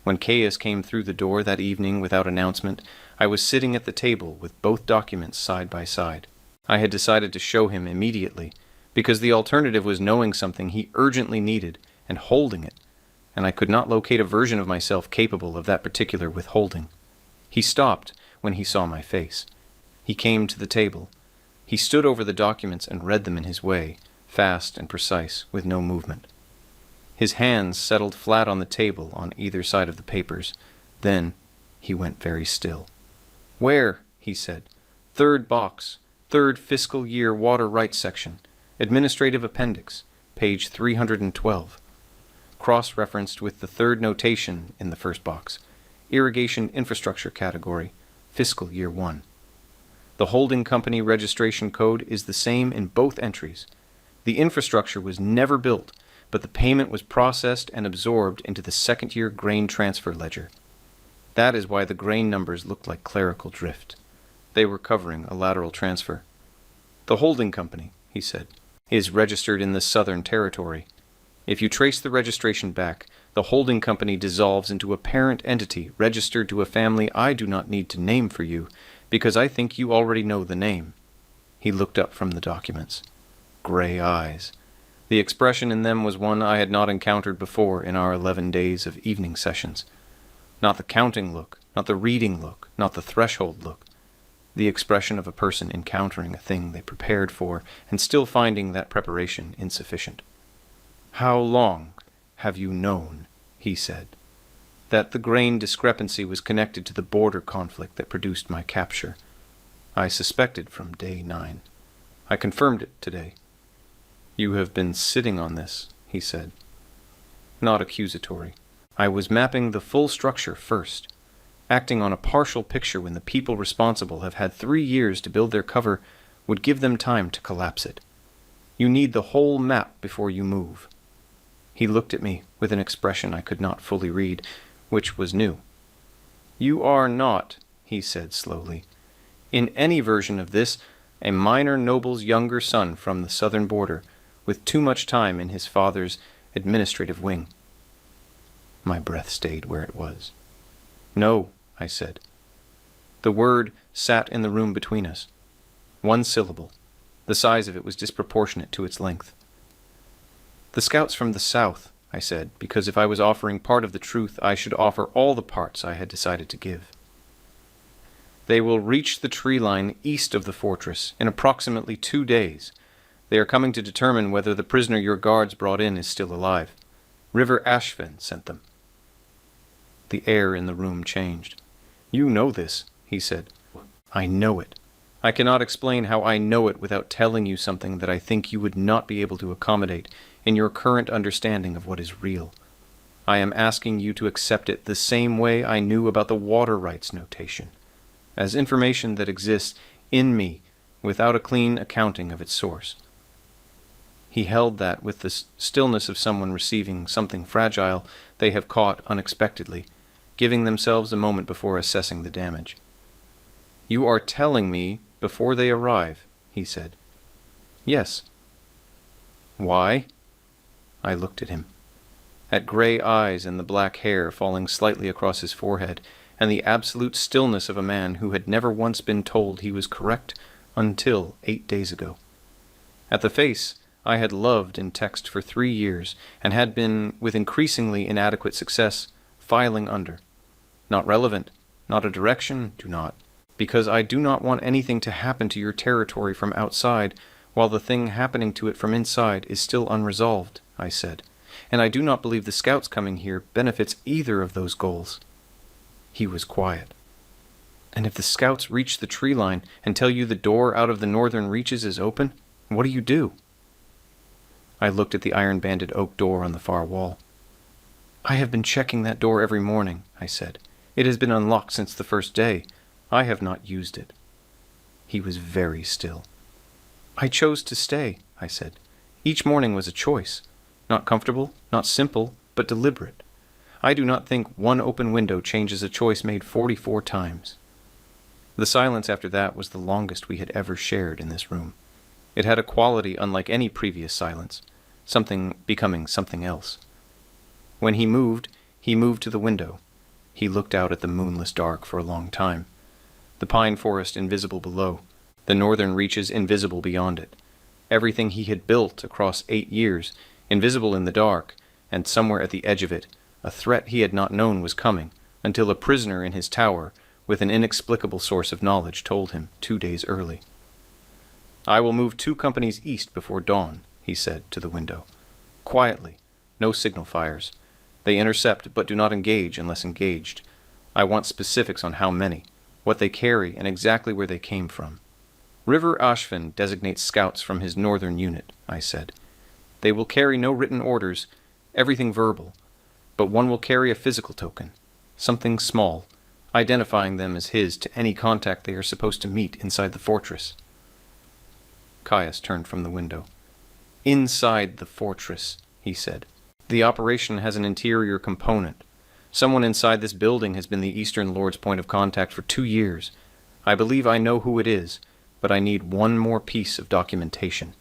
B: When Caius came through the door that evening without announcement, I was sitting at the table with both documents side by side. I had decided to show him immediately, because the alternative was knowing something he urgently needed and holding it, and I could not locate a version of myself capable of that particular withholding. He stopped when he saw my face. He came to the table. He stood over the documents and read them in his way, fast and precise, with no movement. His hands settled flat on the table on either side of the papers. Then he went very still. "Where?" he said. "Third box, third fiscal year water rights section, administrative appendix, page 312. Cross-referenced with the third notation in the first box, irrigation infrastructure category, fiscal year 1. The holding company registration code is the same in both entries. The infrastructure was never built, but the payment was processed and absorbed into the second-year grain transfer ledger. That is why the grain numbers looked like clerical drift. They were covering a lateral transfer. The holding company," he said, "is registered in the Southern Territory. If you trace the registration back, the holding company dissolves into a parent entity registered to a family I do not need to name for you, because I think you already know the name." He looked up from the documents. Gray eyes. The expression in them was one I had not encountered before in our 11 days of evening sessions. Not the counting look, not the reading look, not the threshold look. The expression of a person encountering a thing they prepared for and still finding that preparation insufficient. "How long have you known," he said, "that the grain discrepancy was connected to the border conflict that produced my capture?" "I suspected from day 9. I confirmed it today." "You have been sitting on this," he said. Not accusatory. I was mapping the full structure first. Acting on a partial picture when the people responsible have had 3 years to build their cover would give them time to collapse it. You need the whole map before you move. He looked at me with an expression I could not fully read, which was new. "You are not," he said slowly, "in any version of this, a minor noble's younger son from the southern border, with too much time in his father's administrative wing." My breath stayed where it was. "No," I said. The word sat in the room between us. 1 syllable. The size of it was disproportionate to its length. "The scouts from the south," I said, because if I was offering part of the truth, I should offer all the parts I had decided to give. "They will reach the tree line east of the fortress in approximately 2 days. They are coming to determine whether the prisoner your guards brought in is still alive. River Ashfen sent them." The air in the room changed. "You know this," he he said. I know it. I cannot explain how I know it without telling you something that I think you would not be able to accommodate in your current understanding of what is real. I am asking you to accept it the same way I knew about the water rights notation, as information that exists in me without a clean accounting of its source. He held that with the stillness of someone receiving something fragile they have caught unexpectedly, giving themselves a moment before assessing the damage. You are telling me before they arrive, he said. Yes. Why? I looked at him. At gray eyes and the black hair falling slightly across his forehead, and the absolute stillness of a man who had never once been told he was correct until 8 days ago. At the face, I had loved in text for 3 years, and had been, with increasingly inadequate success, filing under. Not relevant, not a direction, do not. Because I do not want anything to happen to your territory from outside, while the thing happening to it from inside is still unresolved, I said. And I do not believe the scouts coming here benefits either of those goals. He was quiet. And if the scouts reach the tree line and tell you the door out of the northern reaches is open, what do you do? I looked at the iron-banded oak door on the far wall. I have been checking that door every morning, I said. It has been unlocked since the first day. I have not used it. He was very still. I chose to stay, I said. Each morning was a choice. Not comfortable, not simple, but deliberate. I do not think one open window changes a choice made 44 times. The silence after that was the longest we had ever shared in this room. It had a quality unlike any previous silence, something becoming something else. When he moved to the window. He looked out at the moonless dark for a long time. The pine forest invisible below, the northern reaches invisible beyond it. Everything he had built across 8 years, invisible in the dark, and somewhere at the edge of it, a threat he had not known was coming, until a prisoner in his tower, with an inexplicable source of knowledge, told him 2 days early. I will move 2 companies east before dawn, he said to the window. Quietly, no signal fires. They intercept but do not engage unless engaged. I want specifics on how many, what they carry, and exactly where they came from. River Ashvin designates scouts from his northern unit, I said. They will carry no written orders, everything verbal, but one will carry a physical token, something small, identifying them as his to any contact they are supposed to meet inside the fortress. Caius turned from the window. Inside the fortress, he said. The operation has an interior component. Someone inside this building has been the Eastern Lord's point of contact for 2 years. I believe I know who it is, but I need one more piece of documentation.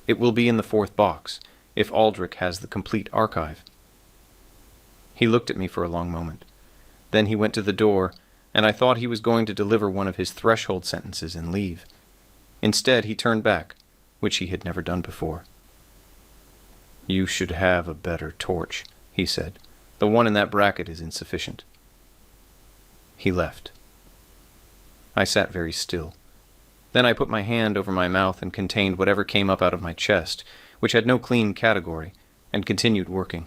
B: It will be in the 4th box, if Aldrich has the complete archive. He looked at me for a long moment. Then he went to the door, and I thought he was going to deliver one of his threshold sentences and leave. Instead, he turned back, which he had never done before. You should have a better torch, he said. The one in that bracket is insufficient. He left. I sat very still. Then I put my hand over my mouth and contained whatever came up out of my chest, which had no clean category, and continued working.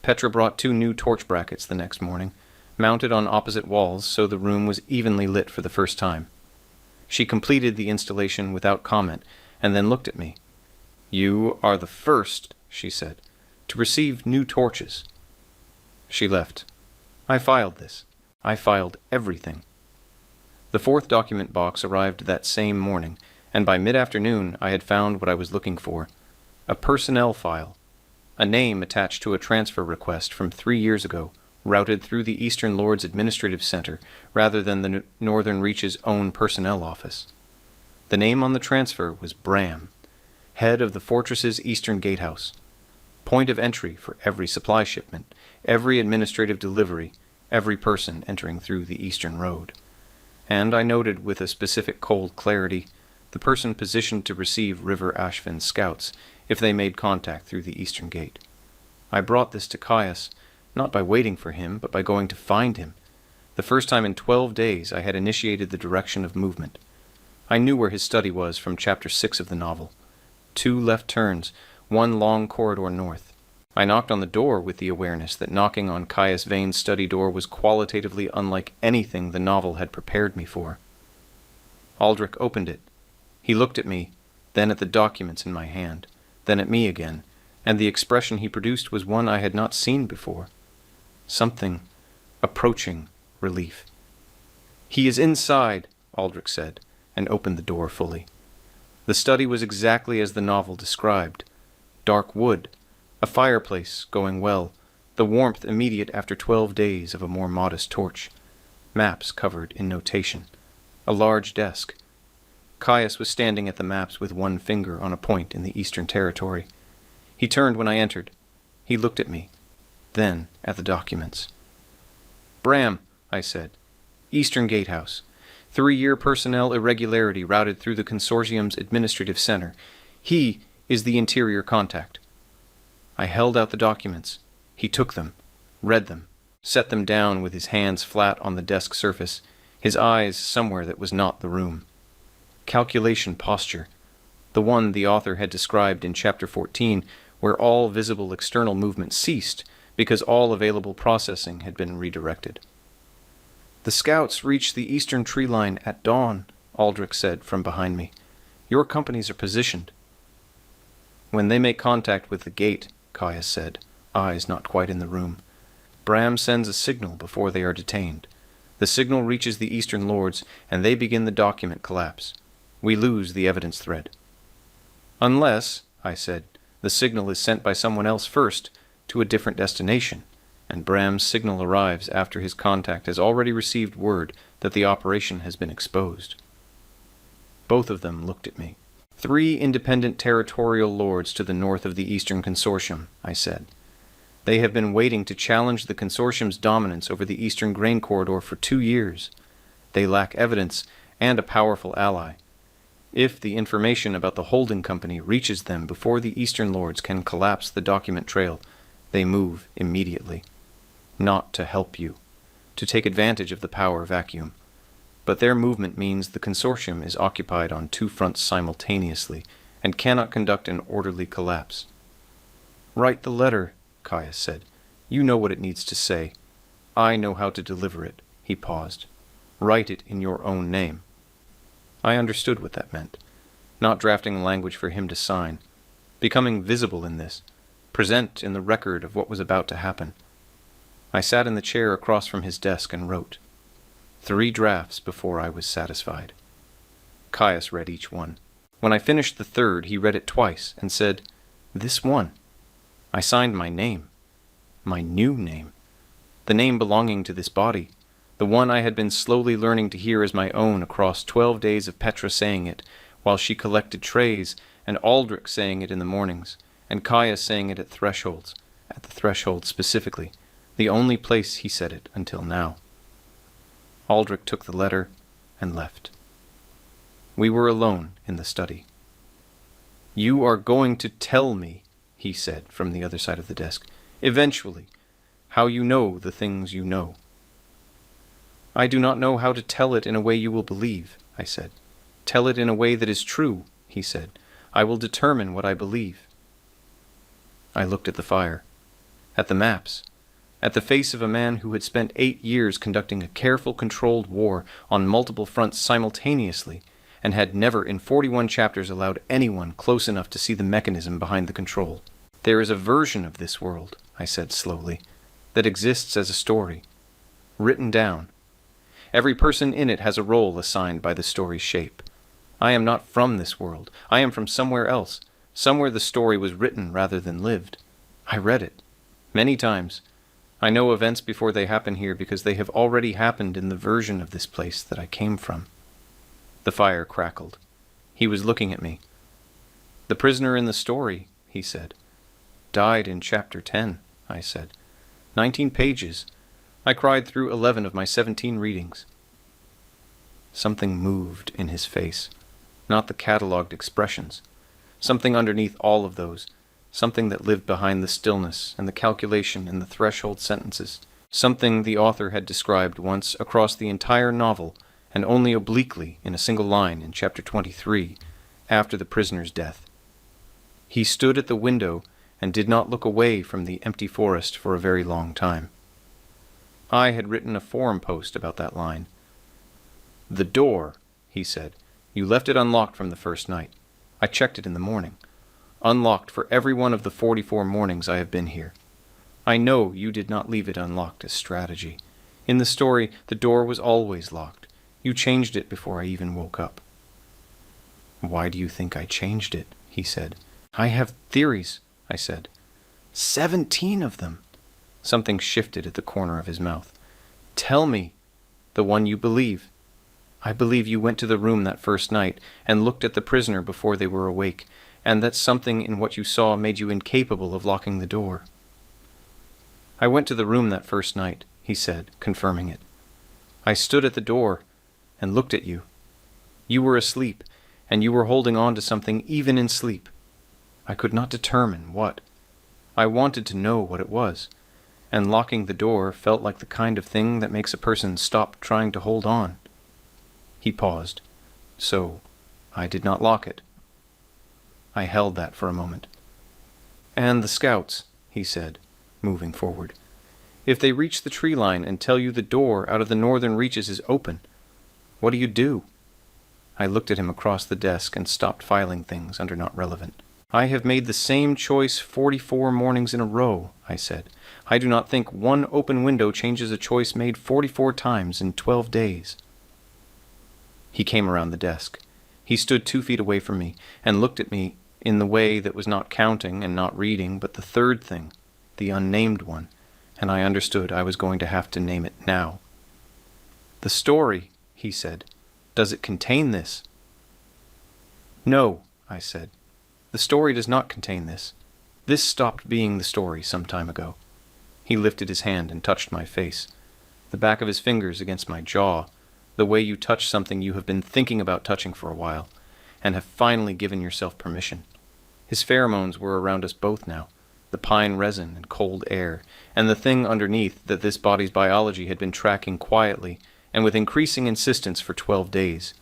B: Petra brought 2 new torch brackets the next morning, mounted on opposite walls so the room was evenly lit for the first time. She completed the installation without comment, and then looked at me. You are the first, she said, to receive new torches. She left. I filed this. I filed everything. The 4th document box arrived that same morning, and by mid-afternoon I had found what I was looking for. A personnel file. A name attached to a transfer request from 3 years ago, routed through the Eastern Lord's Administrative Center rather than the Northern Reach's own personnel office. The name on the transfer was Bram, head of the fortress's eastern gatehouse. Point of entry for every supply shipment, every administrative delivery, every person entering through the eastern road. And I noted with a specific cold clarity the person positioned to receive River Ashvin scouts if they made contact through the eastern gate. I brought this to Caius, not by waiting for him, but by going to find him. The first time in 12 days I had initiated the direction of movement. I knew where his study was from Chapter 6 of the novel. 2 left turns, 1 long corridor north. I knocked on the door with the awareness that knocking on Caius Vane's study door was qualitatively unlike anything the novel had prepared me for. Aldrich opened it. He looked at me, then at the documents in my hand, then at me again, and the expression he produced was one I had not seen before. Something approaching relief. "He is inside," Aldrich said, and opened the door fully. The study was exactly as the novel described. Dark wood, a fireplace going well, the warmth immediate after 12 days of a more modest torch, maps covered in notation, a large desk. Caius was standing at the maps with one finger on a point in the Eastern Territory. He turned when I entered. He looked at me, then at the documents. "Bram," I said. "Eastern Gatehouse. 3-year personnel irregularity routed through the consortium's administrative center. He is the interior contact." I held out the documents. He took them, read them, set them down with his hands flat on the desk surface, his eyes somewhere that was not the room. Calculation posture, the one the author had described in Chapter 14, where all visible external movement ceased because all available processing had been redirected. "The scouts reached the eastern tree line at dawn," Aldrich said from behind me. "Your companies are positioned." "When they make contact with the gate," Caius said, eyes not quite in the room, "Bram sends a signal before they are detained. The signal reaches the Eastern Lords, and they begin the document collapse. We lose the evidence thread." "Unless," I said, "the signal is sent by someone else first, to a different destination, and Bram's signal arrives after his contact has already received word that the operation has been exposed." Both of them looked at me. "3 independent territorial lords to the north of the Eastern Consortium," I said. "They have been waiting to challenge the Consortium's dominance over the Eastern Grain Corridor for 2 years. They lack evidence and a powerful ally. If the information about the holding company reaches them before the Eastern Lords can collapse the document trail, they move immediately. Not to help you, to take advantage of the power vacuum. But their movement means the consortium is occupied on 2 fronts simultaneously and cannot conduct an orderly collapse." "Write the letter," Caius said. "You know what it needs to say. I know how to deliver it." He paused. "Write it in your own name." I understood what that meant. Not drafting language for him to sign. Becoming visible in this. Present in the record of what was about to happen. I sat in the chair across from his desk and wrote. 3 drafts before I was satisfied. Caius read each one. When I finished the 3rd, he read it twice and said, "This one." I signed my name. My new name. The name belonging to this body. The one I had been slowly learning to hear as my own across 12 days of Petra saying it, while she collected trays, and Aldrich saying it in the mornings, and Caius saying it at thresholds, at the threshold specifically, the only place he said it until now. Aldrich took the letter and left. We were alone in the study. "You are going to tell me," he said from the other side of the desk, "eventually, how you know the things you know." "I do not know how to tell it in a way you will believe," I said. "Tell it in a way that is true," he said. "I will determine what I believe." I looked at the fire, at the maps, at the face of a man who had spent 8 years conducting a careful, controlled war on multiple fronts simultaneously, and had never in 41 chapters allowed anyone close enough to see the mechanism behind the control. "There is a version of this world," I said slowly, "that exists as a story, written down. Every person in it has a role assigned by the story's shape. I am not from this world. I am from somewhere else, somewhere the story was written rather than lived. I read it, many times. I know events before they happen here because they have already happened in the version of this place that I came from." The fire crackled. He was looking at me. "The prisoner in the story," he said. "Died in chapter 10, I said. 19 pages. I cried through 11 of my 17 readings. Something moved in his face, not the catalogued expressions. Something underneath all of those, something that lived behind the stillness and the calculation and the threshold sentences, something the author had described once across the entire novel and only obliquely in a single line in chapter 23, after the prisoner's death. He stood at the window and did not look away from the empty forest for a very long time. I had written a forum post about that line. "The door," he said. "You left it unlocked from the first night. I checked it in the morning. Unlocked for every one of the 44 mornings I have been here. I know you did not leave it unlocked as strategy. In the story, the door was always locked. You changed it before I even woke up." "Why do you think I changed it?" he said. "I have theories," I said. 17 of them. Something shifted at the corner of his mouth. "Tell me the one you believe." "I believe you went to the room that first night and looked at the prisoner before they were awake, and that something in what you saw made you incapable of locking the door." "I went to the room that first night," he said, confirming it. "I stood at the door and looked at you. You were asleep, and you were holding on to something even in sleep. I could not determine what. I wanted to know what it was, and locking the door felt like the kind of thing that makes a person stop trying to hold on." He paused. "So, I did not lock it." I held that for a moment. "And the scouts," he said, moving forward. "If they reach the tree line and tell you the door out of the northern reaches is open, what do you do?" I looked at him across the desk and stopped filing things under Not Relevant. "I have made the same choice 44 mornings in a row," I said. "I do not think one open window changes a choice made 44 times in 12 days. He came around the desk. He stood 2 feet away from me and looked at me in the way that was not counting and not reading, but the third thing, the unnamed one, and I understood I was going to have to name it now. "The story," he said. "Does it contain this?" "No," I said. "The story does not contain this. This stopped being the story some time ago." He lifted his hand and touched my face, the back of his fingers against my jaw, the way you touch something you have been thinking about touching for a while, and have finally given yourself permission. His pheromones were around us both now, the pine resin and cold air, and the thing underneath that this body's biology had been tracking quietly and with increasing insistence for 12 days,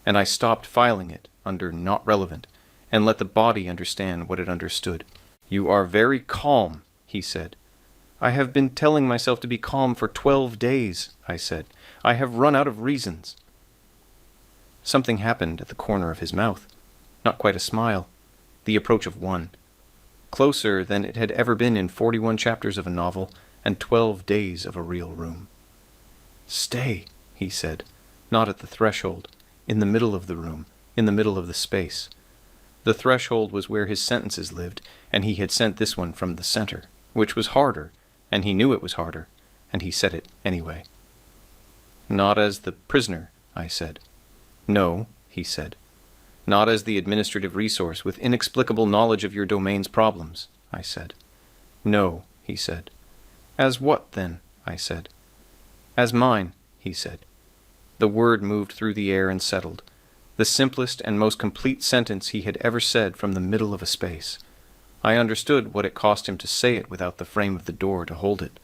B: and I stopped filing it under Not Relevant and let the body understand what it understood. "You are very calm," he said. "I have been telling myself to be calm for 12 days, I said. "I have run out of reasons." Something happened at the corner of his mouth. Not quite a smile. The approach of one. Closer than it had ever been in 41 chapters of a novel and 12 days of a real room. "Stay," he said, not at the threshold, in the middle of the room, in the middle of the space. The threshold was where his sentences lived, and he had sent this one from the center, which was harder, and he knew it was harder, and he said it anyway. "Not as the prisoner," I said. "No," he said. "Not as the administrative resource with inexplicable knowledge of your domain's problems," I said. "No," he said. "As what, then?" I said. "As mine," he said. The word moved through the air and settled. The simplest and most complete sentence he had ever said from the middle of a space. I understood what it cost him to say it without the frame of the door to hold it.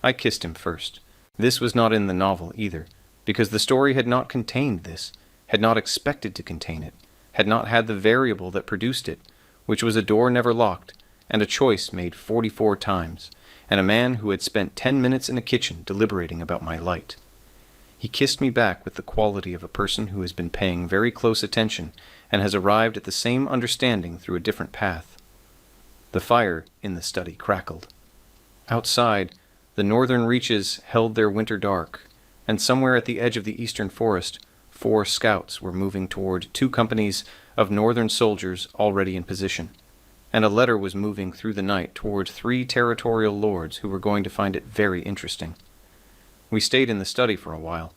B: I kissed him first. This was not in the novel either, because the story had not contained this, had not expected to contain it, had not had the variable that produced it, which was a door never locked, and a choice made 44 times, and a man who had spent 10 minutes in a kitchen deliberating about my light. He kissed me back with the quality of a person who has been paying very close attention and has arrived at the same understanding through a different path. The fire in the study crackled. Outside, the northern reaches held their winter dark, and somewhere at the edge of the eastern forest, 4 scouts were moving toward 2 companies of northern soldiers already in position, and a letter was moving through the night toward 3 territorial lords who were going to find it very interesting. We stayed in the study for a while,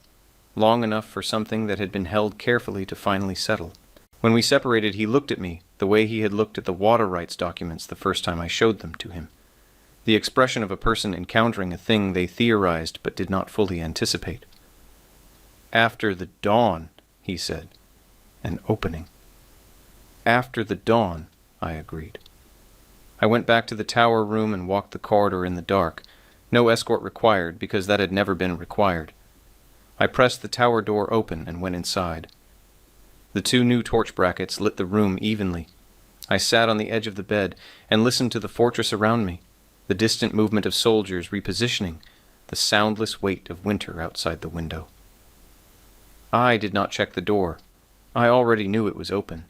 B: long enough for something that had been held carefully to finally settle. When we separated, he looked at me the way he had looked at the water rights documents the first time I showed them to him. The expression of a person encountering a thing they theorized but did not fully anticipate. "After the dawn," he said. An opening. "After the dawn," I agreed. I went back to the tower room and walked the corridor in the dark. No escort required, because that had never been required. I pressed the tower door open and went inside. The 2 new torch brackets lit the room evenly. I sat on the edge of the bed and listened to the fortress around me, the distant movement of soldiers repositioning, the soundless weight of winter outside the window. I did not check the door. I already knew it was open.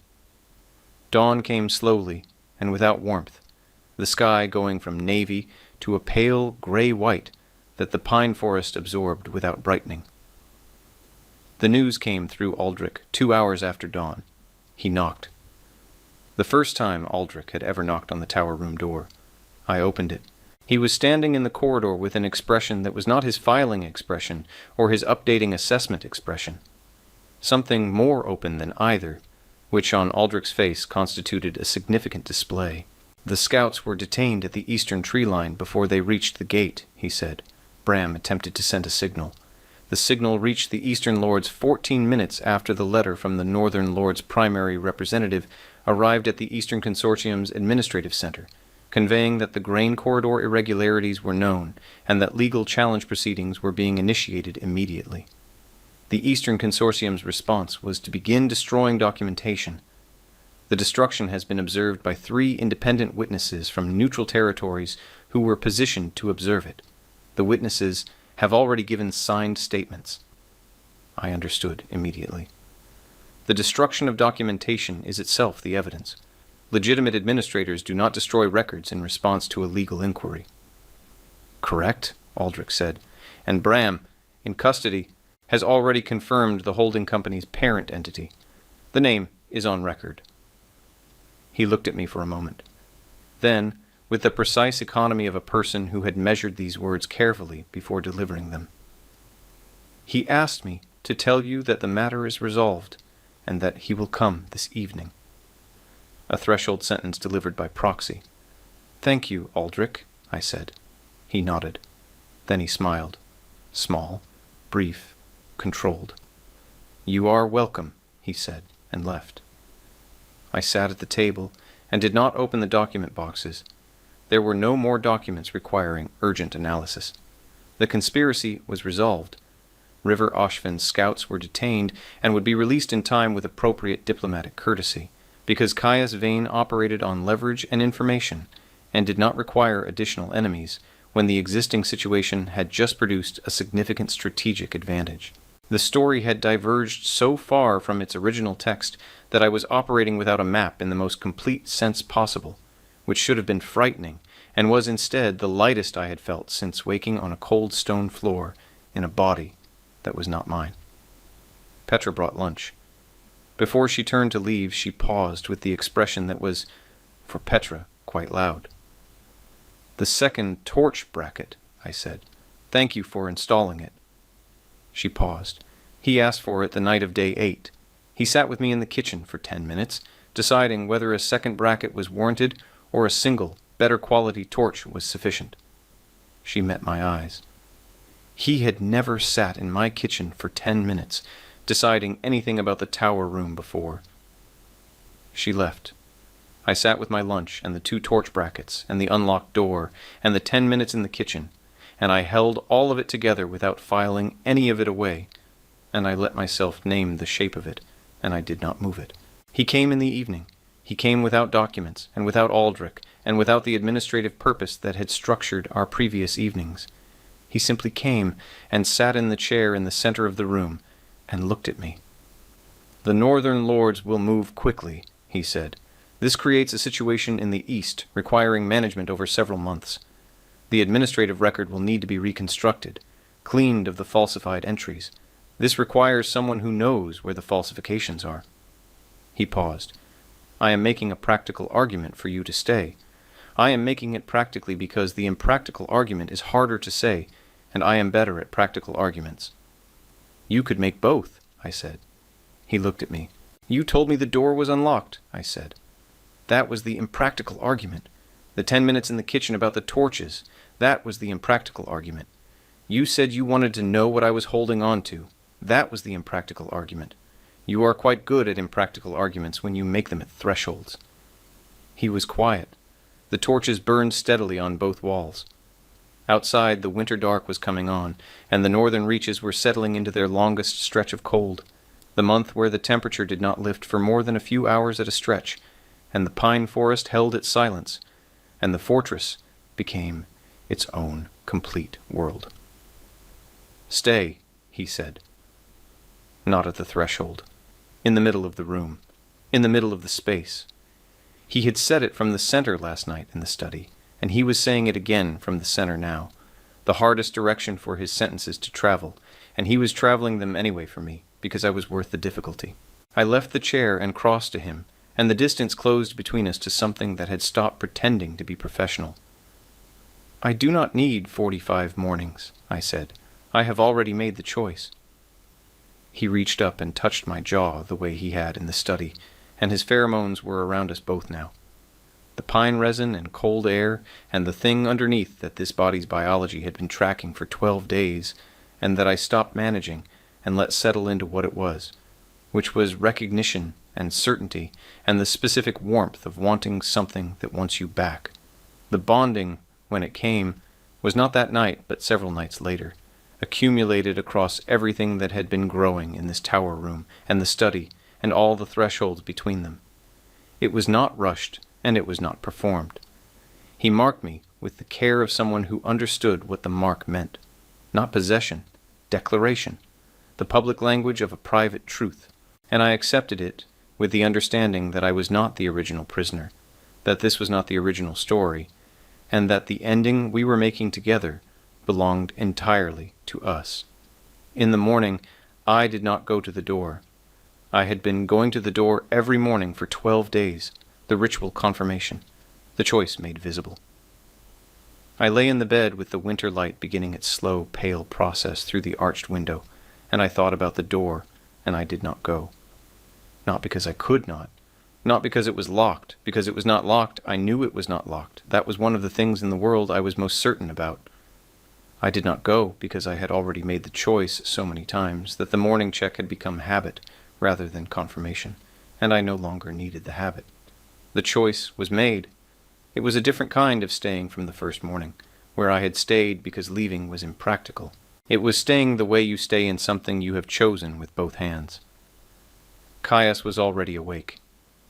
B: Dawn came slowly and without warmth, the sky going from navy to a pale gray-white that the pine forest absorbed without brightening. The news came through Aldrich 2 hours after dawn. He knocked. The first time Aldrich had ever knocked on the tower room door. I opened it. He was standing in the corridor with an expression that was not his filing expression or his updating assessment expression. Something more open than either, which on Aldrich's face constituted a significant display. The scouts were detained at the eastern tree line before they reached the gate, he said. Bram attempted to send a signal. The signal reached the Eastern Lords 14 minutes after the letter from the Northern Lords' primary representative arrived at the Eastern Consortium's administrative center, conveying that the grain corridor irregularities were known and that legal challenge proceedings were being initiated immediately. The Eastern Consortium's response was to begin destroying documentation. The destruction has been observed by 3 independent witnesses from neutral territories who were positioned to observe it. The witnesses have already given signed statements. I understood immediately. The destruction of documentation is itself the evidence. Legitimate administrators do not destroy records in response to a legal inquiry. Correct, Aldrich said, and Bram, in custody, has already confirmed the holding company's parent entity. The name is on record. He looked at me for a moment. Then, with the precise economy of a person who had measured these words carefully before delivering them, he asked me to tell you that the matter is resolved, and that he will come this evening. A threshold sentence delivered by proxy. Thank you, Aldrich, I said. He nodded. Then he smiled. Small, brief, controlled. You are welcome, he said, and left. I sat at the table and did not open the document boxes. There were no more documents requiring urgent analysis. The conspiracy was resolved. River Oshvin's scouts were detained and would be released in time with appropriate diplomatic courtesy, because Caius Vane operated on leverage and information, and did not require additional enemies when the existing situation had just produced a significant strategic advantage. The story had diverged so far from its original text that I was operating without a map in the most complete sense possible, which should have been frightening, and was instead the lightest I had felt since waking on a cold stone floor in a body that was not mine. Petra brought lunch. Before she turned to leave, she paused with the expression that was, for Petra, quite loud. The second torch bracket, I said. Thank you for installing it. She paused. He asked for it the night of day 8. He sat with me in the kitchen for 10 minutes, deciding whether a second bracket was warranted or a single, better quality torch was sufficient. She met my eyes. He had never sat in my kitchen for 10 minutes, deciding anything about the tower room before. She left. I sat with my lunch and the 2 torch brackets and the unlocked door and the 10 minutes in the kitchen, and I held all of it together without filing any of it away, and I let myself name the shape of it, and I did not move it. He came in the evening. He came without documents, and without Aldrich, and without the administrative purpose that had structured our previous evenings. He simply came and sat in the chair in the center of the room, and looked at me. The Northern Lords will move quickly, he said. This creates a situation in the East requiring management over several months. The administrative record will need to be reconstructed, cleaned of the falsified entries. This requires someone who knows where the falsifications are. He paused. I am making a practical argument for you to stay. I am making it practically because the impractical argument is harder to say, and I am better at practical arguments. You could make both, I said. He looked at me. You told me the door was unlocked, I said. That was the impractical argument. The 10 minutes in the kitchen about the torches, that was the impractical argument. You said you wanted to know what I was holding on to. That was the impractical argument. You are quite good at impractical arguments when you make them at thresholds. He was quiet. The torches burned steadily on both walls. Outside, the winter dark was coming on, and the northern reaches were settling into their longest stretch of cold, the month where the temperature did not lift for more than a few hours at a stretch, and the pine forest held its silence, and the fortress became its own complete world. "Stay," he said. Not at the threshold. In the middle of the room. In the middle of the space. He had said it from the center last night in the study, and he was saying it again from the center now. The hardest direction for his sentences to travel, and he was traveling them anyway for me, because I was worth the difficulty. I left the chair and crossed to him, and the distance closed between us to something that had stopped pretending to be professional. "I do not need 45 mornings," I said. "I have already made the choice." He reached up and touched my jaw the way he had in the study, and his pheromones were around us both now. The pine resin and cold air and the thing underneath that this body's biology had been tracking for 12 days, and that I stopped managing and let settle into what it was, which was recognition and certainty and the specific warmth of wanting something that wants you back. The bonding, when it came, was not that night but several nights later, accumulated across everything that had been growing in this tower room and the study and all the thresholds between them. It was not rushed, and it was not performed. He marked me with the care of someone who understood what the mark meant. Not possession, declaration, the public language of a private truth. And I accepted it with the understanding that I was not the original prisoner, that this was not the original story, and that the ending we were making together belonged entirely to us. In the morning, I did not go to the door. I had been going to the door every morning for 12 days, the ritual confirmation, the choice made visible. I lay in the bed with the winter light beginning its slow, pale process through the arched window, and I thought about the door, and I did not go. Not because I could not because it was locked. Because it was not locked, I knew it was not locked. That was one of the things in the world I was most certain about. I did not go because I had already made the choice so many times that the morning check had become habit rather than confirmation, and I no longer needed the habit. The choice was made. It was a different kind of staying from the first morning, where I had stayed because leaving was impractical. It was staying the way you stay in something you have chosen with both hands. Caius was already awake.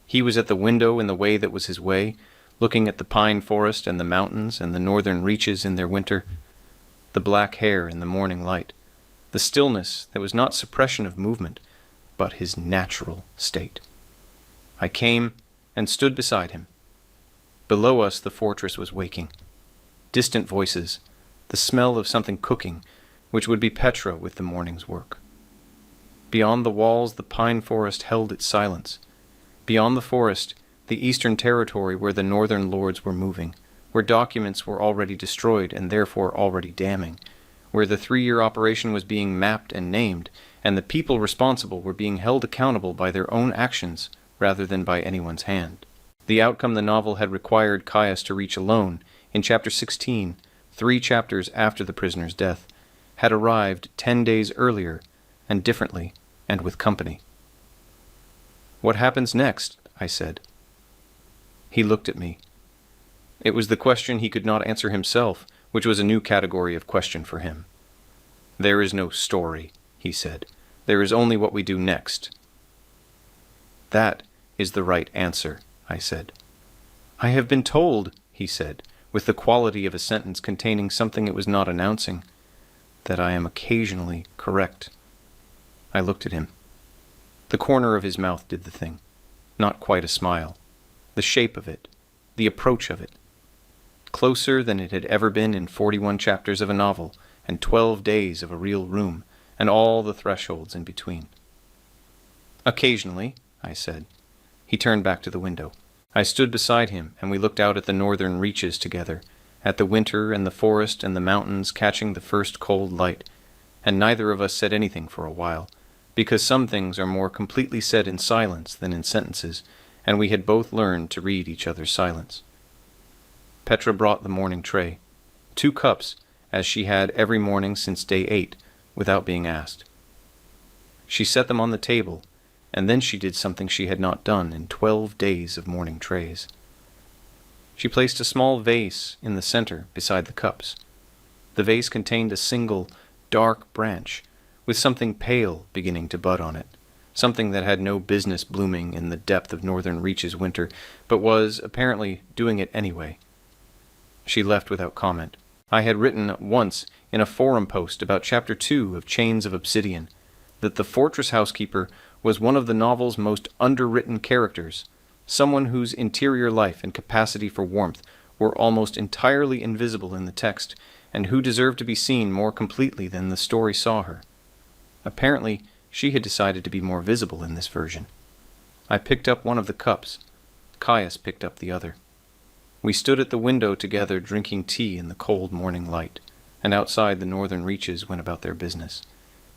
B: He was at the window in the way that was his way, looking at the pine forest and the mountains and the northern reaches in their winter, the black hair in the morning light, the stillness that was not suppression of movement, but his natural state. I came and stood beside him. Below us the fortress was waking. Distant voices, the smell of something cooking, which would be Petra with the morning's work. Beyond the walls the pine forest held its silence. Beyond the forest, the eastern territory where the northern lords were moving, where documents were already destroyed and therefore already damning, where the 3-year operation was being mapped and named, and the people responsible were being held accountable by their own actions rather than by anyone's hand. The outcome the novel had required Caius to reach alone, in chapter 16, 3 chapters after the prisoner's death, had arrived 10 days earlier, and differently, and with company. "What happens next?" I said. He looked at me. It was the question he could not answer himself, which was a new category of question for him. "There is no story," he said. "There is only what we do next." "That is the right answer," I said. "I have been told," he said, with the quality of a sentence containing something it was not announcing, "that I am occasionally correct." I looked at him. The corner of his mouth did the thing. Not quite a smile. The shape of it. The approach of it. Closer than it had ever been in 41 chapters of a novel, and 12 days of a real room, and all the thresholds in between. "Occasionally," I said. He turned back to the window. I stood beside him, and we looked out at the northern reaches together, at the winter and the forest and the mountains catching the first cold light, and neither of us said anything for a while, because some things are more completely said in silence than in sentences, and we had both learned to read each other's silence. Petra brought the morning tray, 2 cups, as she had every morning since day 8, without being asked. She set them on the table, and then she did something she had not done in 12 days of morning trays. She placed a small vase in the center beside the cups. The vase contained a single, dark branch, with something pale beginning to bud on it, something that had no business blooming in the depth of northern reaches winter, but was, apparently, doing it anyway. She left without comment. I had written once in a forum post about Chapter 2 of Chains of Obsidian that the fortress housekeeper was one of the novel's most underwritten characters, someone whose interior life and capacity for warmth were almost entirely invisible in the text, and who deserved to be seen more completely than the story saw her. Apparently, she had decided to be more visible in this version. I picked up one of the cups. Caius picked up the other. We stood at the window together drinking tea in the cold morning light, and outside the northern reaches went about their business.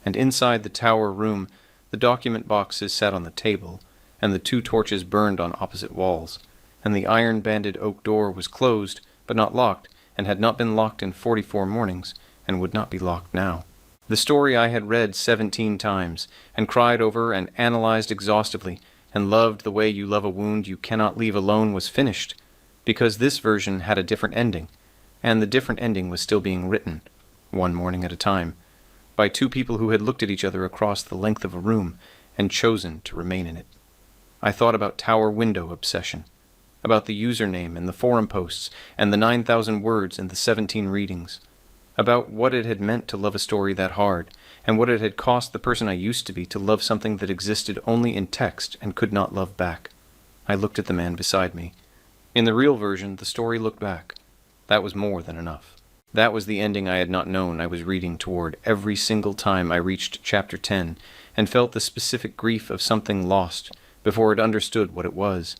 B: And inside the tower room, the document boxes sat on the table, and the 2 torches burned on opposite walls, and the iron-banded oak door was closed, but not locked, and had not been locked in 44 mornings, and would not be locked now. The story I had read 17 times, and cried over and analyzed exhaustively, and loved the way you love a wound you cannot leave alone was finished, because this version had a different ending, and the different ending was still being written, one morning at a time, by 2 people who had looked at each other across the length of a room and chosen to remain in it. I thought about tower window obsession, about the username and the forum posts and the 9,000 words and the 17 readings, about what it had meant to love a story that hard, and what it had cost the person I used to be to love something that existed only in text and could not love back. I looked at the man beside me. In the real version, the story looked back. That was more than enough. That was the ending I had not known I was reading toward every single time I reached Chapter 10 and felt the specific grief of something lost before it understood what it was,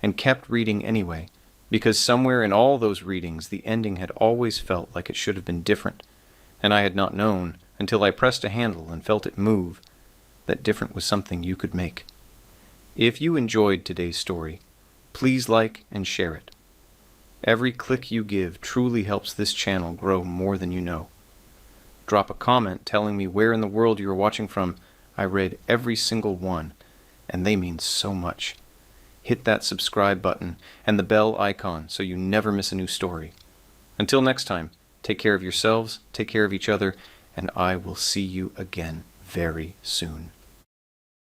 B: and kept reading anyway, because somewhere in all those readings the ending had always felt like it should have been different, and I had not known, until I pressed a handle and felt it move, that different was something you could make. If you enjoyed today's story, please like and share it. Every click you give truly helps this channel grow more than you know. Drop a comment telling me where in the world you are watching from. I read every single one, and they mean so much. Hit that subscribe button and the bell icon so you never miss a new story. Until next time, take care of yourselves, take care of each other, and I will see you again very soon.